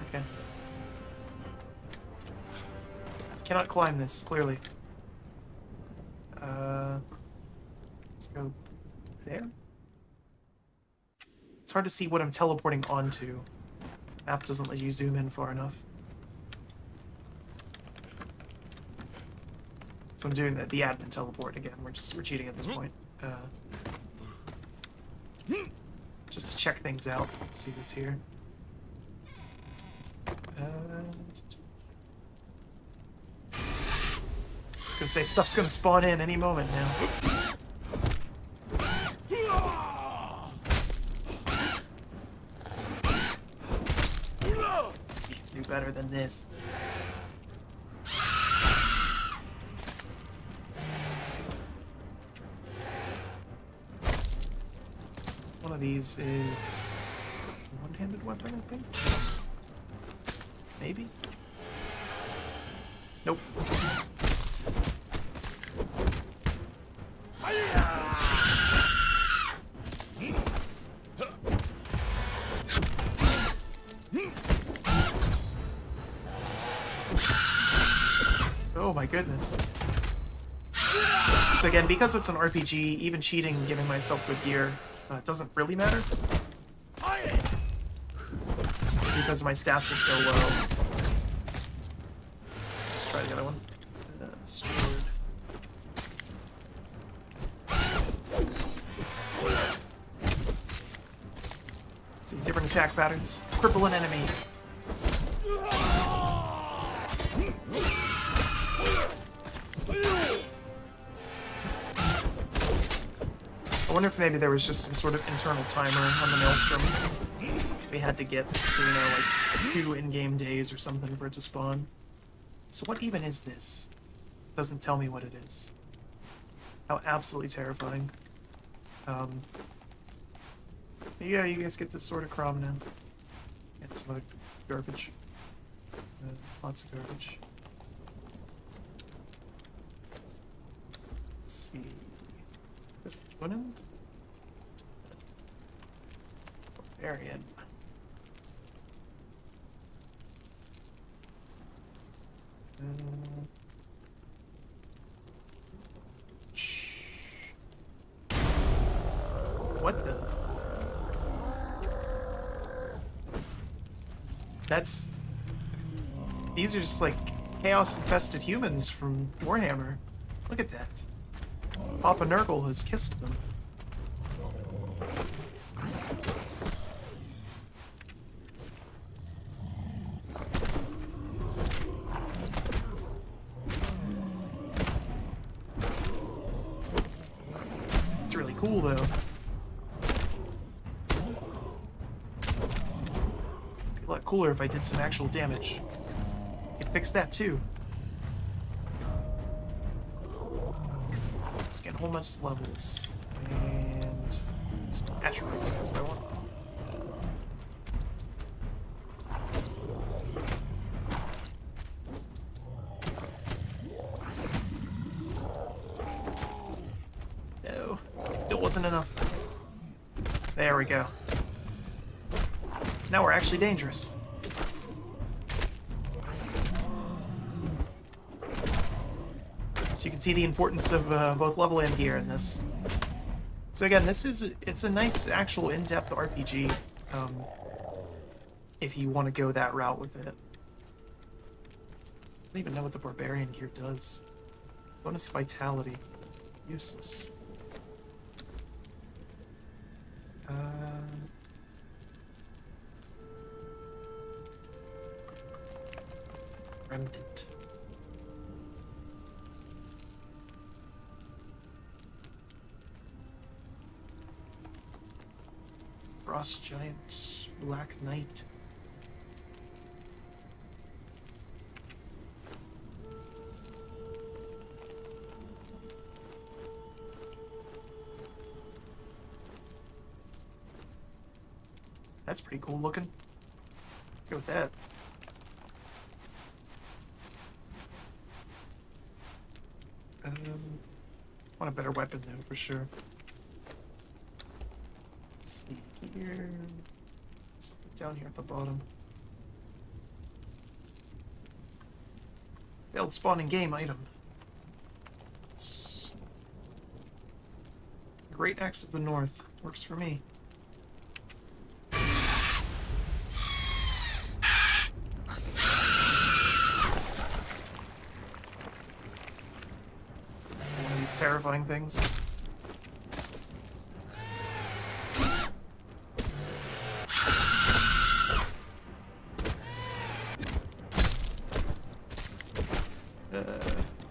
Okay. I cannot climb this, clearly. Let's go there. It's hard to see what I'm teleporting onto. Map doesn't let you zoom in far enough. So I'm doing the admin teleport again. We're cheating at this point. Just to check things out. See what's here. I was gonna say stuff's gonna spawn in any moment now. Do better than this. One of these is a one-handed weapon, I think. Maybe? Nope. Oh my goodness. So again, because it's an RPG, even cheating and giving myself good gear doesn't really matter. Because my stats are so low. Let's try the other one. Sword. See, different attack patterns. Cripple an enemy. I wonder if maybe there was just some sort of internal timer on the Maelstrom. We had to get, you know, like 2 in-game days or something for it to spawn. So what even is this? Doesn't tell me what it is. How absolutely terrifying. Yeah, you guys get this sort of crom now. Get some other garbage. Lots of garbage. Let's see. Conan? Barbarian. What the? That's... These are just like chaos-infested humans from Warhammer. Look at that. Papa Nurgle has kissed them. It's really cool, though. It'd be a lot cooler if I did some actual damage. Could fix that, too. Let's get a whole bunch of levels. And some attributes, that's what I want. No, still wasn't enough. There we go. Now we're actually dangerous. So you can see the importance of both level and gear in this. So again, it's a nice actual in-depth RPG. If you want to go that route with it. I don't even know what the barbarian gear does. Bonus vitality. Useless. Remnant. Frost Giant, Black Knight. That's pretty cool looking. Go with that. Want a better weapon though, for sure. Let's see here. Something down here at the bottom. Failed spawning game item. It's Great Axe of the North. Works for me. One of these terrifying things.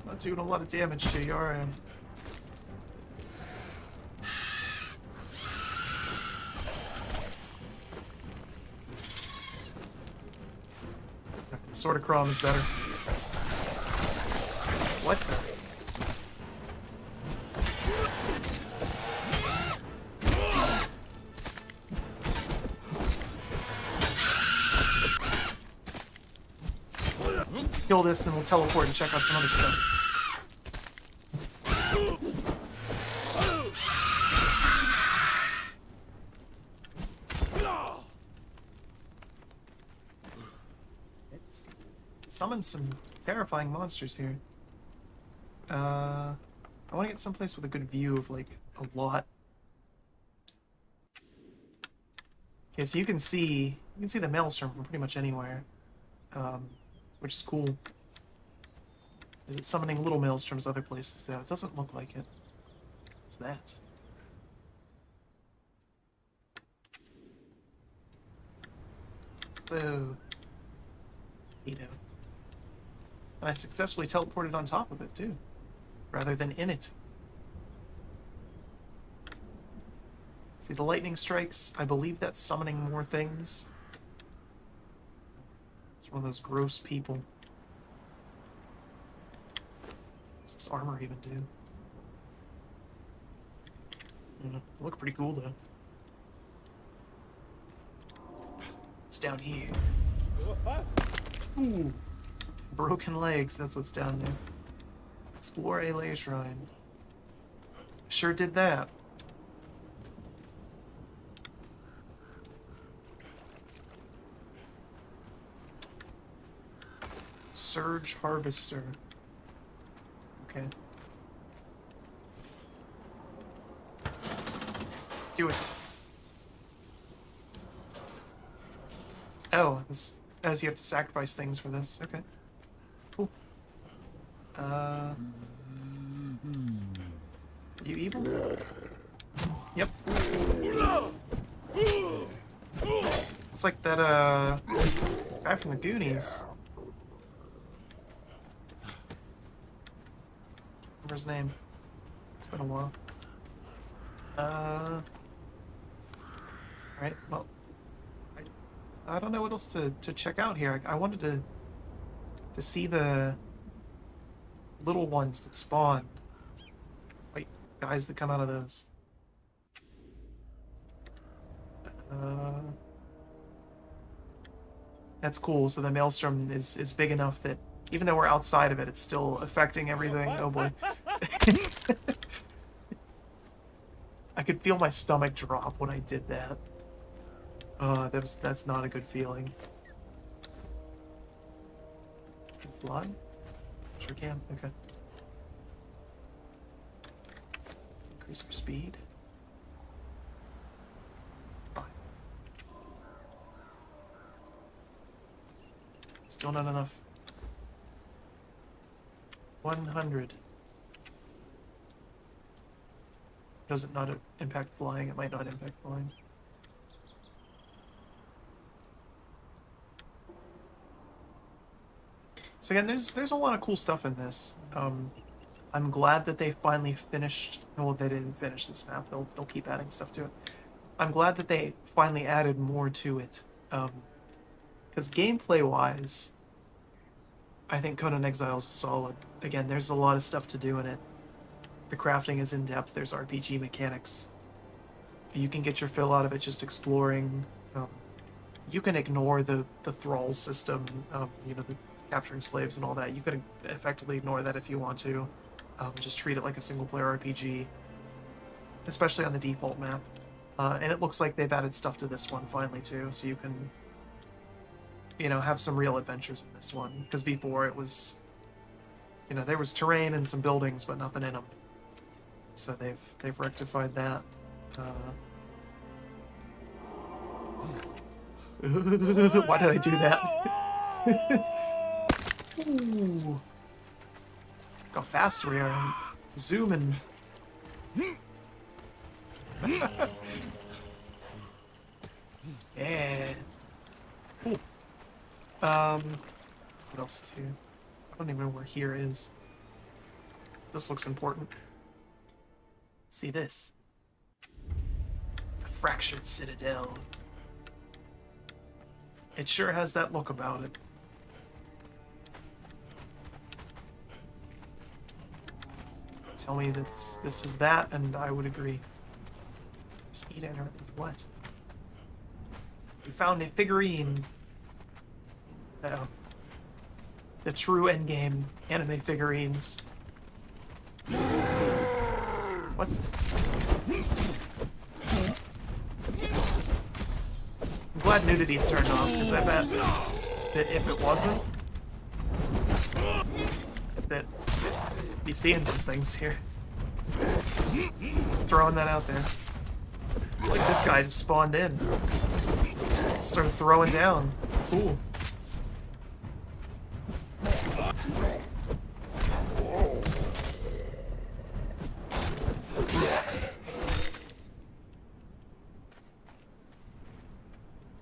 Not doing a lot of damage to you, are I? Sword of Crom is better. What the? Kill this, then we'll teleport and check out some other stuff. It's summoned some terrifying monsters here. I want to get someplace with a good view of, like, a lot. Okay, so you can see the Maelstrom from pretty much anywhere. Which is cool. Is it summoning little Maelstroms other places, though? It doesn't look like it. What's that? Whoa. And I successfully teleported on top of it, too. Rather than in it. See, the lightning strikes. I believe that's summoning more things. It's one of those gross people. What's this armor even do? Look pretty cool, though. It's down here. Ooh. Broken legs, that's what's down there. Explore a layer shrine. Sure did that. Surge Harvester. Okay. Do it. Oh, so you have to sacrifice things for this. Okay. Cool. You evil? Yep. It's like that, guy from the Goonies. Remember his name. It's been a while. Alright, well, I don't know what else to check out here. I wanted to see the little ones that spawn. Wait, guys that come out of those. That's cool. So the Maelstrom is big enough that even though we're outside of it, it's still affecting everything. Oh boy. I could feel my stomach drop when I did that. That's not a good feeling. Can I fly? Sure can. Okay. Increase our speed. Still not enough. 100. Does it not impact flying? It might not impact flying. So again, there's a lot of cool stuff in this. I'm glad that they finally finished. Well, they didn't finish this map. They'll keep adding stuff to it. I'm glad that they finally added more to it. Because gameplay-wise, I think Conan Exiles is solid. Again, there's a lot of stuff to do in it. The crafting is in-depth. There's RPG mechanics. You can get your fill out of it just exploring. You can ignore the thrall system, you know, the capturing slaves and all that. You can effectively ignore that if you want to. Just treat it like a single-player RPG, especially on the default map. And it looks like they've added stuff to this one finally, too, so you can, you know, have some real adventures in this one. Because before it was, you know, there was terrain and some buildings, but nothing in them. So they've rectified that. Why did I do that? Ooh. Look how fast we are. I'm zooming. Yeah. Cool. What else is here? I don't even know where here is. This looks important. See this? The fractured Citadel. It sure has that look about it. Tell me that this is that, and I would agree. Just eat it with what? We found a figurine. Uh-oh. The true endgame anime figurines. What? I'm glad nudity's turned off, because I bet that if it wasn't, that be seeing some things here. Just throwing that out there. Like this guy just spawned in. Started throwing down. Cool.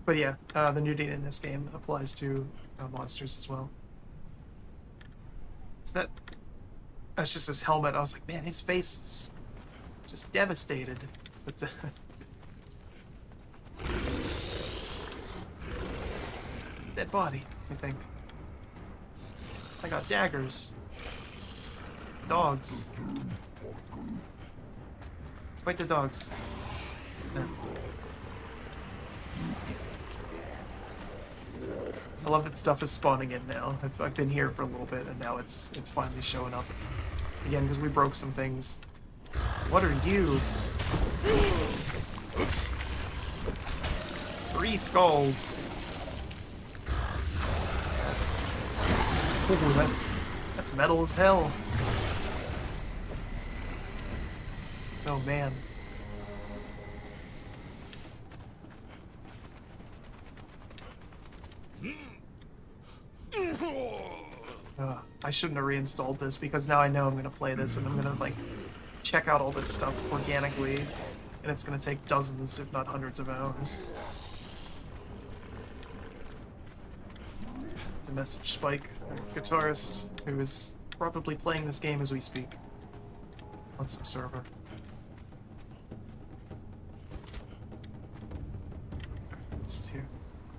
But yeah, the nudity in this game applies to monsters as well. Is that... That's just his helmet. I was like, man, his face is just devastated. But, dead body, I think. I got daggers. Dogs. Fight the dogs. No. I love that stuff is spawning in now. I've been here for a little bit, and now it's finally showing up. Again, because we broke some things. What are you? 3 skulls. Ooh, that's metal as hell. Oh man. I shouldn't have reinstalled this because now I know I'm gonna play this and I'm gonna like check out all this stuff organically, and it's gonna take dozens, if not hundreds of hours. It's a message Spike, a guitarist who is probably playing this game as we speak on some server. This is here.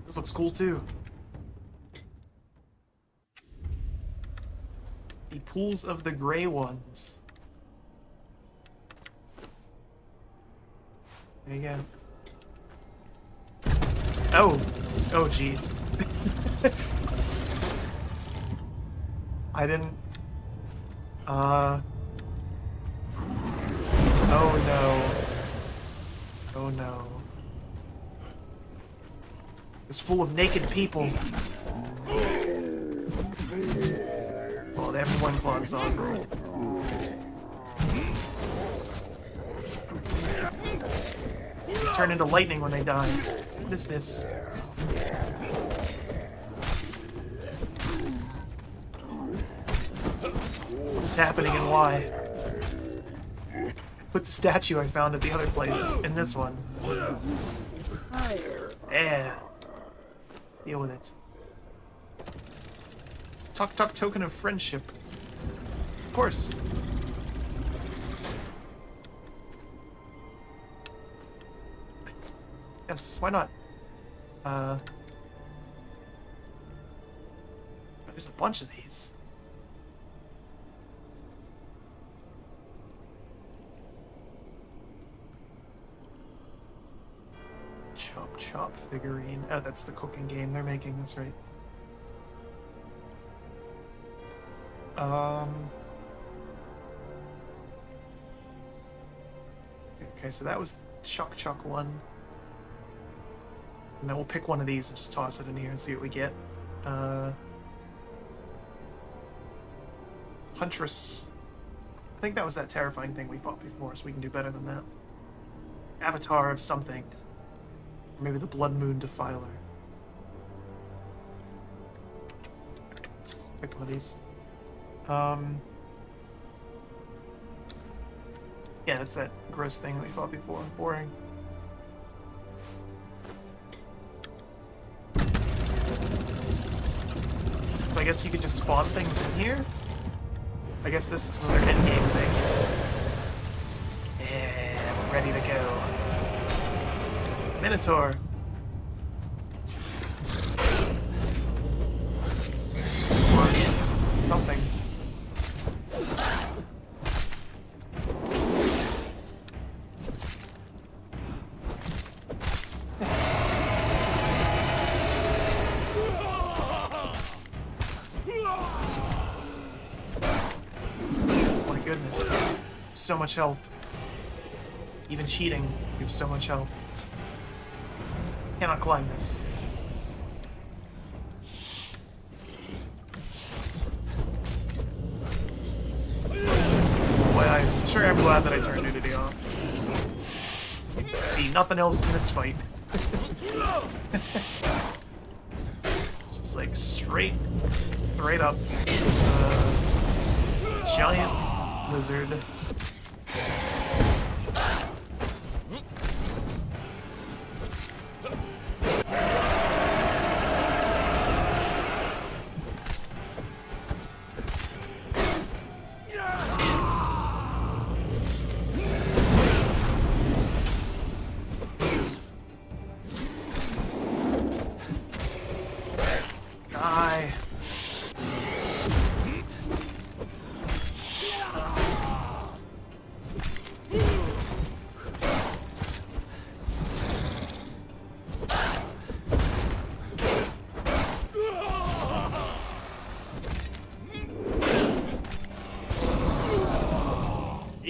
This looks cool too. The Pools of the Grey Ones. There you go. Oh! Oh, jeez. I didn't... Oh, no. Oh, no. It's full of naked people. Oh, they have one claws on. They turn into lightning when they die. What is this? is happening and why. Put the statue I found at the other place in this one. Yeah. Deal with it. Tuk Tuk token of friendship. Of course. Yes, why not? There's a bunch of these. Chop Chop figurine. Oh, that's the cooking game they're making, that's right. Okay, so that was the Chuck Chuck one. And then we'll pick one of these and just toss it in here and see what we get. Huntress. I think that was that terrifying thing we fought before, so we can do better than that. Avatar of something. Or maybe the Blood Moon Defiler. Let's pick one of these. Yeah, that's that gross thing that we fought before. Boring. So I guess you could just spawn things in here? I guess this is another endgame thing. Yeah, we're ready to go. Minotaur. Or something. So much health. Even cheating, you have so much health. Cannot climb this. Boy, I'm sure I'm glad that I turned nudity off. You can see nothing else in this fight. Just like straight up. Giant lizard.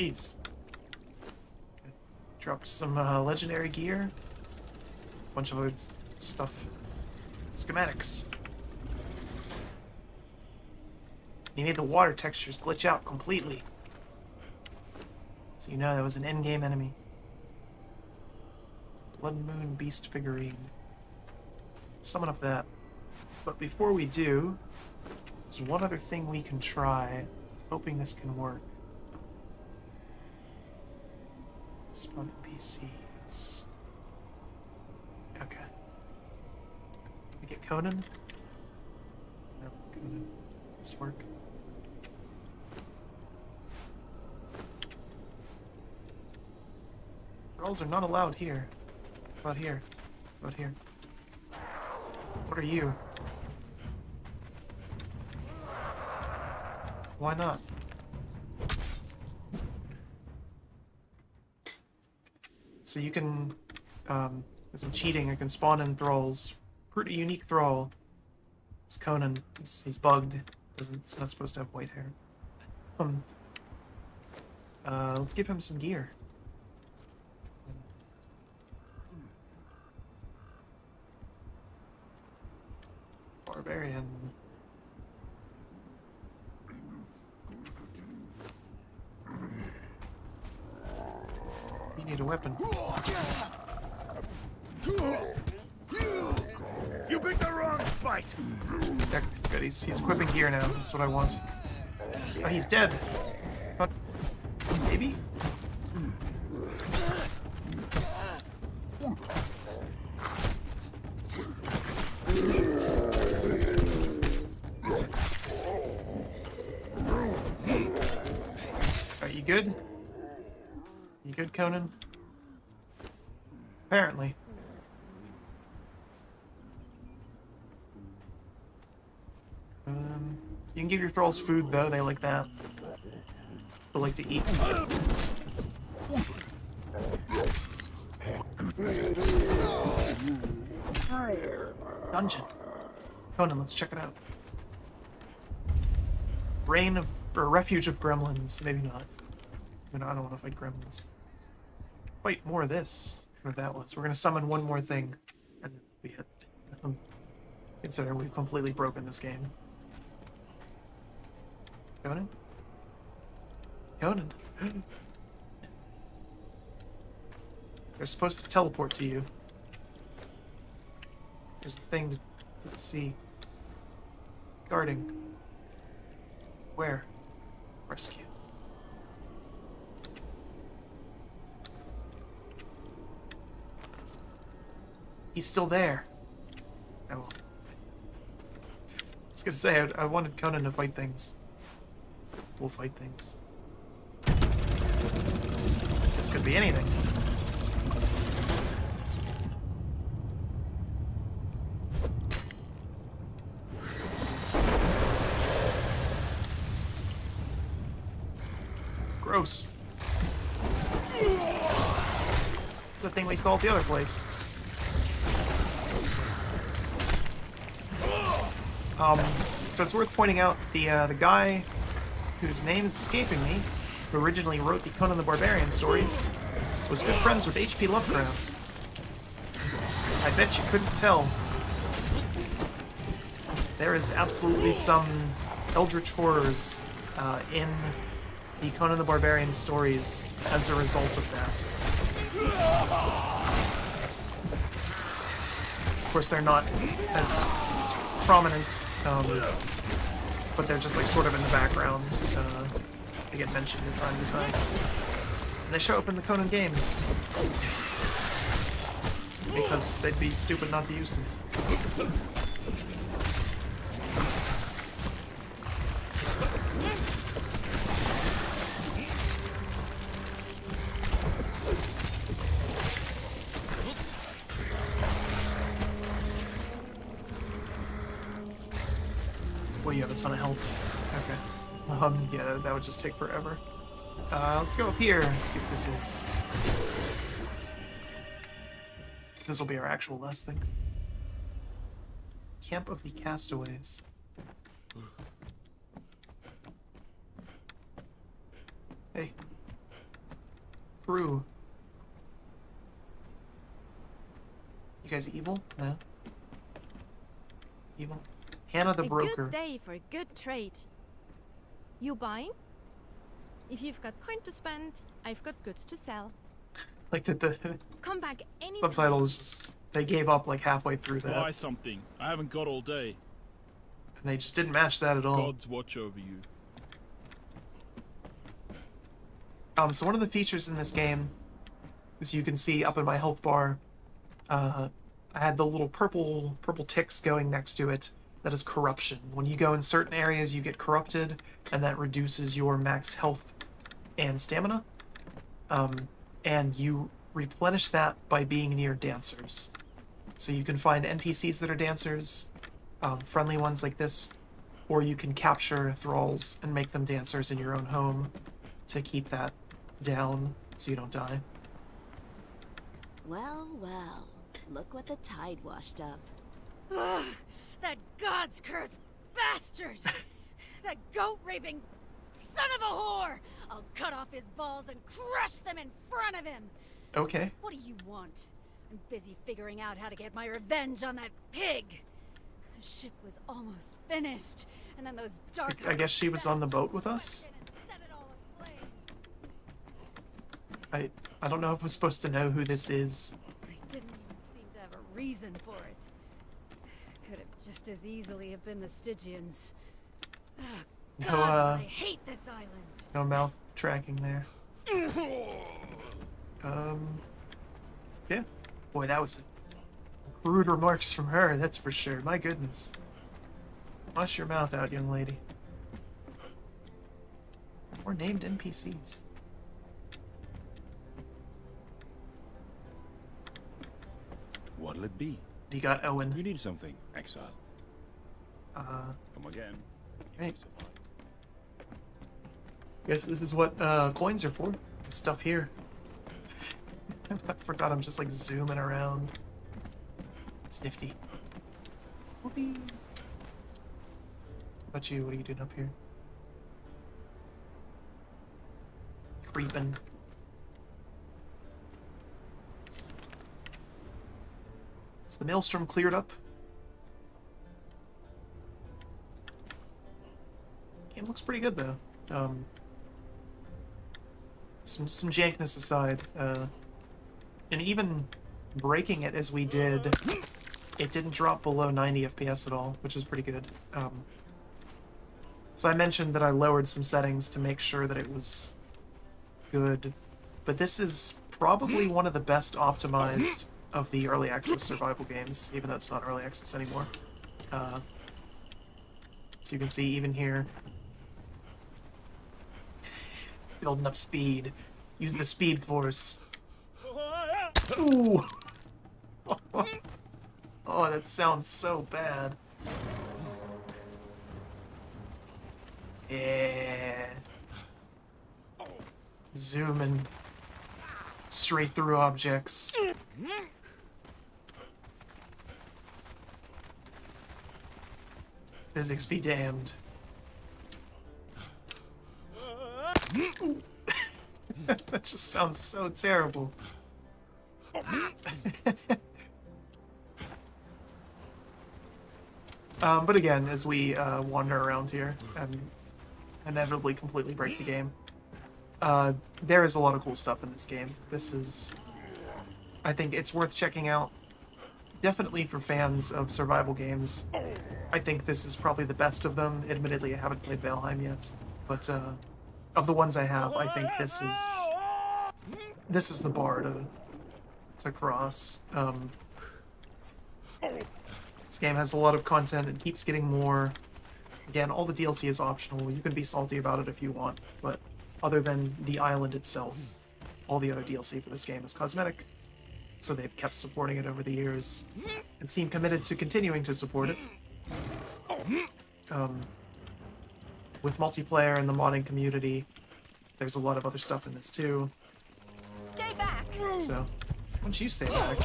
Jeez. Dropped some legendary gear. Bunch of other stuff. Schematics. You made the water textures glitch out completely. So you know that was an endgame enemy. Blood Moon Beast figurine. Let's summon up that. But before we do, there's one other thing we can try. Hoping this can work. Spawn PCs. Okay. Can we get Conan? No, Conan. This work. Trolls are not allowed here. What about here? What about here? What are you? Why not? So you can, there's some cheating, I can spawn in thralls. Recruit a unique thrall. It's Conan. He's bugged. He's not supposed to have white hair. Let's give him some gear. Barbarian. You need a weapon. You picked the wrong fight. Good. He's equipping gear now. That's what I want. Oh, he's dead. Oh, maybe? Are you good? You good, Conan? Apparently. You can give your thralls food, though. They like that. They like to eat. Dungeon. Conan, let's check it out. Reign of... or Refuge of Gremlins. Maybe not. I don't want to fight gremlins. Wait, more of this. What that was. We're gonna summon one more thing. And then we hit. Considering we've completely broken this game. Conan? Conan? They're supposed to teleport to you. There's a thing to let's see. Guarding. Where? Rescue. He's still there. I was gonna say, I wanted Conan to fight things. We'll fight things. This could be anything. Gross. It's the thing we saw at the other place. So it's worth pointing out the guy whose name is escaping me, who originally wrote the Conan the Barbarian stories, was good friends with H.P. Lovecraft. I bet you couldn't tell. There is absolutely some eldritch horrors in the Conan the Barbarian stories as a result of that. Of course, they're not as prominent, but they're just like sort of in the background. They get mentioned from time to time. And they show up in the Conan games. Because they'd be stupid not to use them. Well, you have a ton of health. Okay. Yeah, that would just take forever. Let's go up here and see what this is. This will be our actual last thing. Camp of the Castaways. Hey. Crew. You guys evil? No? Evil? Hannah the Broker. A good day for a good trade. You buying? If you've got coin to spend, I've got goods to sell. Like the Come back any subtitle is just, they gave up like halfway through that. Buy something. I haven't got all day. And they just didn't match that at all. Gods watch over you. So one of the features in this game, as you can see up in my health bar, I had the little purple ticks going next to it. That is corruption. When you go in certain areas, you get corrupted, and that reduces your max health and stamina. And you replenish that by being near dancers. So you can find NPCs that are dancers, friendly ones like this, or you can capture thralls and make them dancers in your own home to keep that down so you don't die. Well, well, look what the tide washed up. Ugh, that God's cursed bastard! That goat-raping son of a whore! I'll cut off his balls and crush them in front of him! Okay. What do you want? I'm busy figuring out how to get my revenge on that pig! The ship was almost finished, and then those dark... I guess she was on the boat with us? I don't know if I'm supposed to know who this is. I didn't even seem to have a reason for it. Could have just as easily have been the Stygians. Ah, No, Gods, I hate this island. no mouth tracking there. Yeah. Boy, that was rude remarks from her, that's for sure. My goodness. Wash your mouth out, young lady. Or named NPCs. What'll it be? You got Owen. You need something, Exile. Come again. Right. Guess this is what coins are for. This stuff here. I forgot I'm just like zooming around. It's nifty. Whoopee. What about you? What are you doing up here? Creeping. Is the maelstrom cleared up? Game looks pretty good though. Some jankness aside, and even breaking it as we did, it didn't drop below 90 FPS at all, which is pretty good. So I mentioned that I lowered some settings to make sure that it was good, but this is probably one of the best optimized of the early access survival games, even though it's not early access anymore. So you can see even here, building up speed, using the speed force. Ooh! Oh, that sounds so bad. Yeah. Zooming straight through objects. Physics be damned. That just sounds so terrible. But again, as we wander around here and inevitably completely break the game, there is a lot of cool stuff in this game. This is, I think it's worth checking out. Definitely for fans of survival games. I think this is probably the best of them. Admittedly, I haven't played Valheim yet, but of the ones I have, I think this is the bar to cross. This game has a lot of content and keeps getting more. Again, all the DLC is optional. You can be salty about it if you want, but other than the island itself, all the other DLC for this game is cosmetic. So they've kept supporting it over the years and seem committed to continuing to support it. With multiplayer and the modding community, there's a lot of other stuff in this too. Stay back. So, why don't you stay back?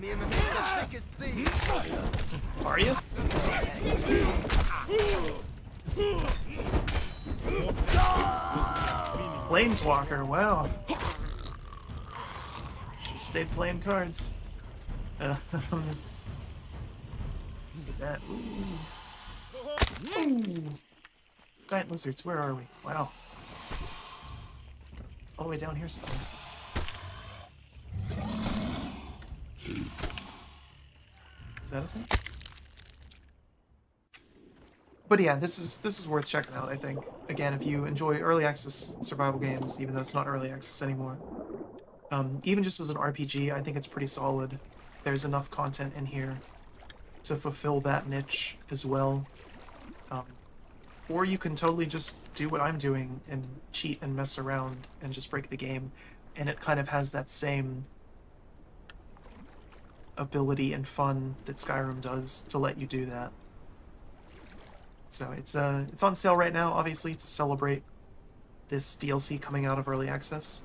Me and the mates are thick as thieves. Are you? Planeswalker, wow. She stayed playing cards. Look at that. Ooh. Ooh. Giant lizards, where are we? Wow. All the way down here somewhere. Is that a thing? But yeah, this is worth checking out, I think. Again, if you enjoy early access survival games, even though it's not early access anymore. Even just as an RPG, I think it's pretty solid. There's enough content in here to fulfill that niche as well. Or you can totally just do what I'm doing and cheat and mess around and just break the game. And it kind of has that same ability and fun that Skyrim does to let you do that. So it's on sale right now, obviously, to celebrate this DLC coming out of early access.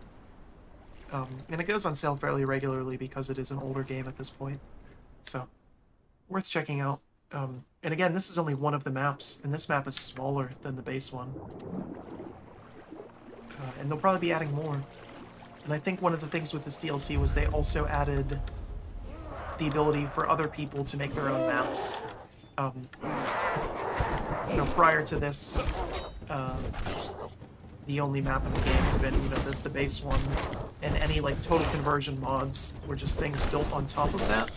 And it goes on sale fairly regularly because it is an older game at this point. So, worth checking out. And again, this is only one of the maps, and this map is smaller than the base one. And they'll probably be adding more. And I think one of the things with this DLC was they also added the ability for other people to make their own maps. Prior to this, the only map in the game had been, you know, the base one, and any like total conversion mods were just things built on top of that,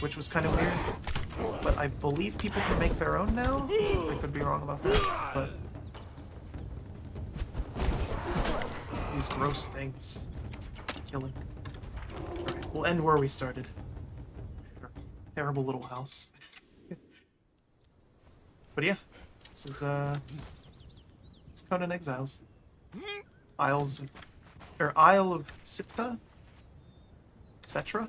which was kind of weird. But I believe people can make their own now. I could be wrong about that, but these gross things. Killing. Alright, we'll end where we started. Terrible little house. But yeah, this is it's Conan Exiles. Isle of Siptah? Cetra?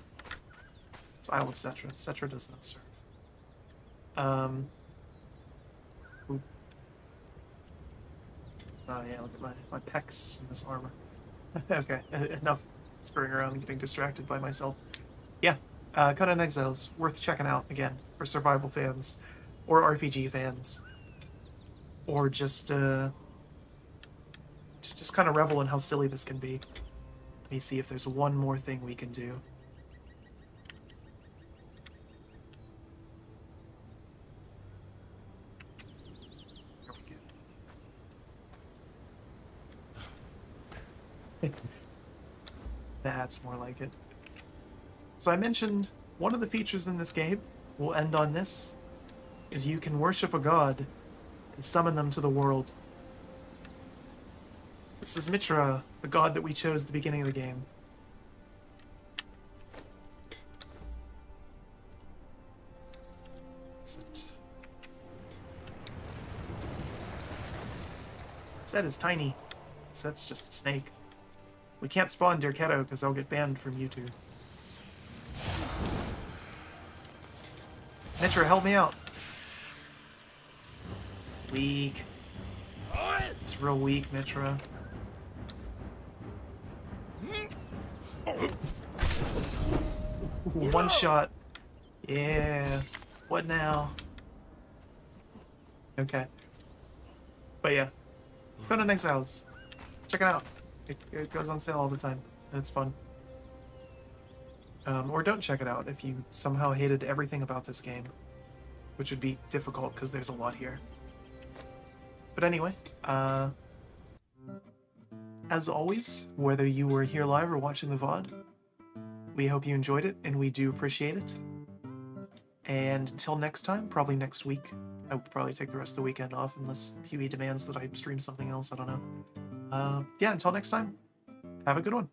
It's Isle of Cetra. Cetra does not serve. Ooh. Oh yeah, look at my pecs and this armor. Okay, enough screwing around and getting distracted by myself. Yeah, Conan Exiles, worth checking out again for survival fans, or RPG fans, or just to kind of revel in how silly this can be. Let me see if there's one more thing we can do. That's more like it. So I mentioned one of the features in this game, we'll end on this, is you can worship a god and summon them to the world. This is Mitra, the god that we chose at the beginning of the game. Set is tiny. Set's just a snake. We can't spawn Dirketto because I'll get banned from YouTube. Mitra, help me out. Weak. It's real weak, Mitra. Ooh, one shot. Yeah. What now? Okay. But yeah. Conan Exiles. Check it out. It goes on sale all the time, and it's fun. Or don't check it out if you somehow hated everything about this game, which would be difficult because there's a lot here. But anyway, as always, whether you were here live or watching the VOD, we hope you enjoyed it, and we do appreciate it. And until next time, probably next week, I will probably take the rest of the weekend off unless Huey demands that I stream something else, I don't know. Yeah, until next time, have a good one.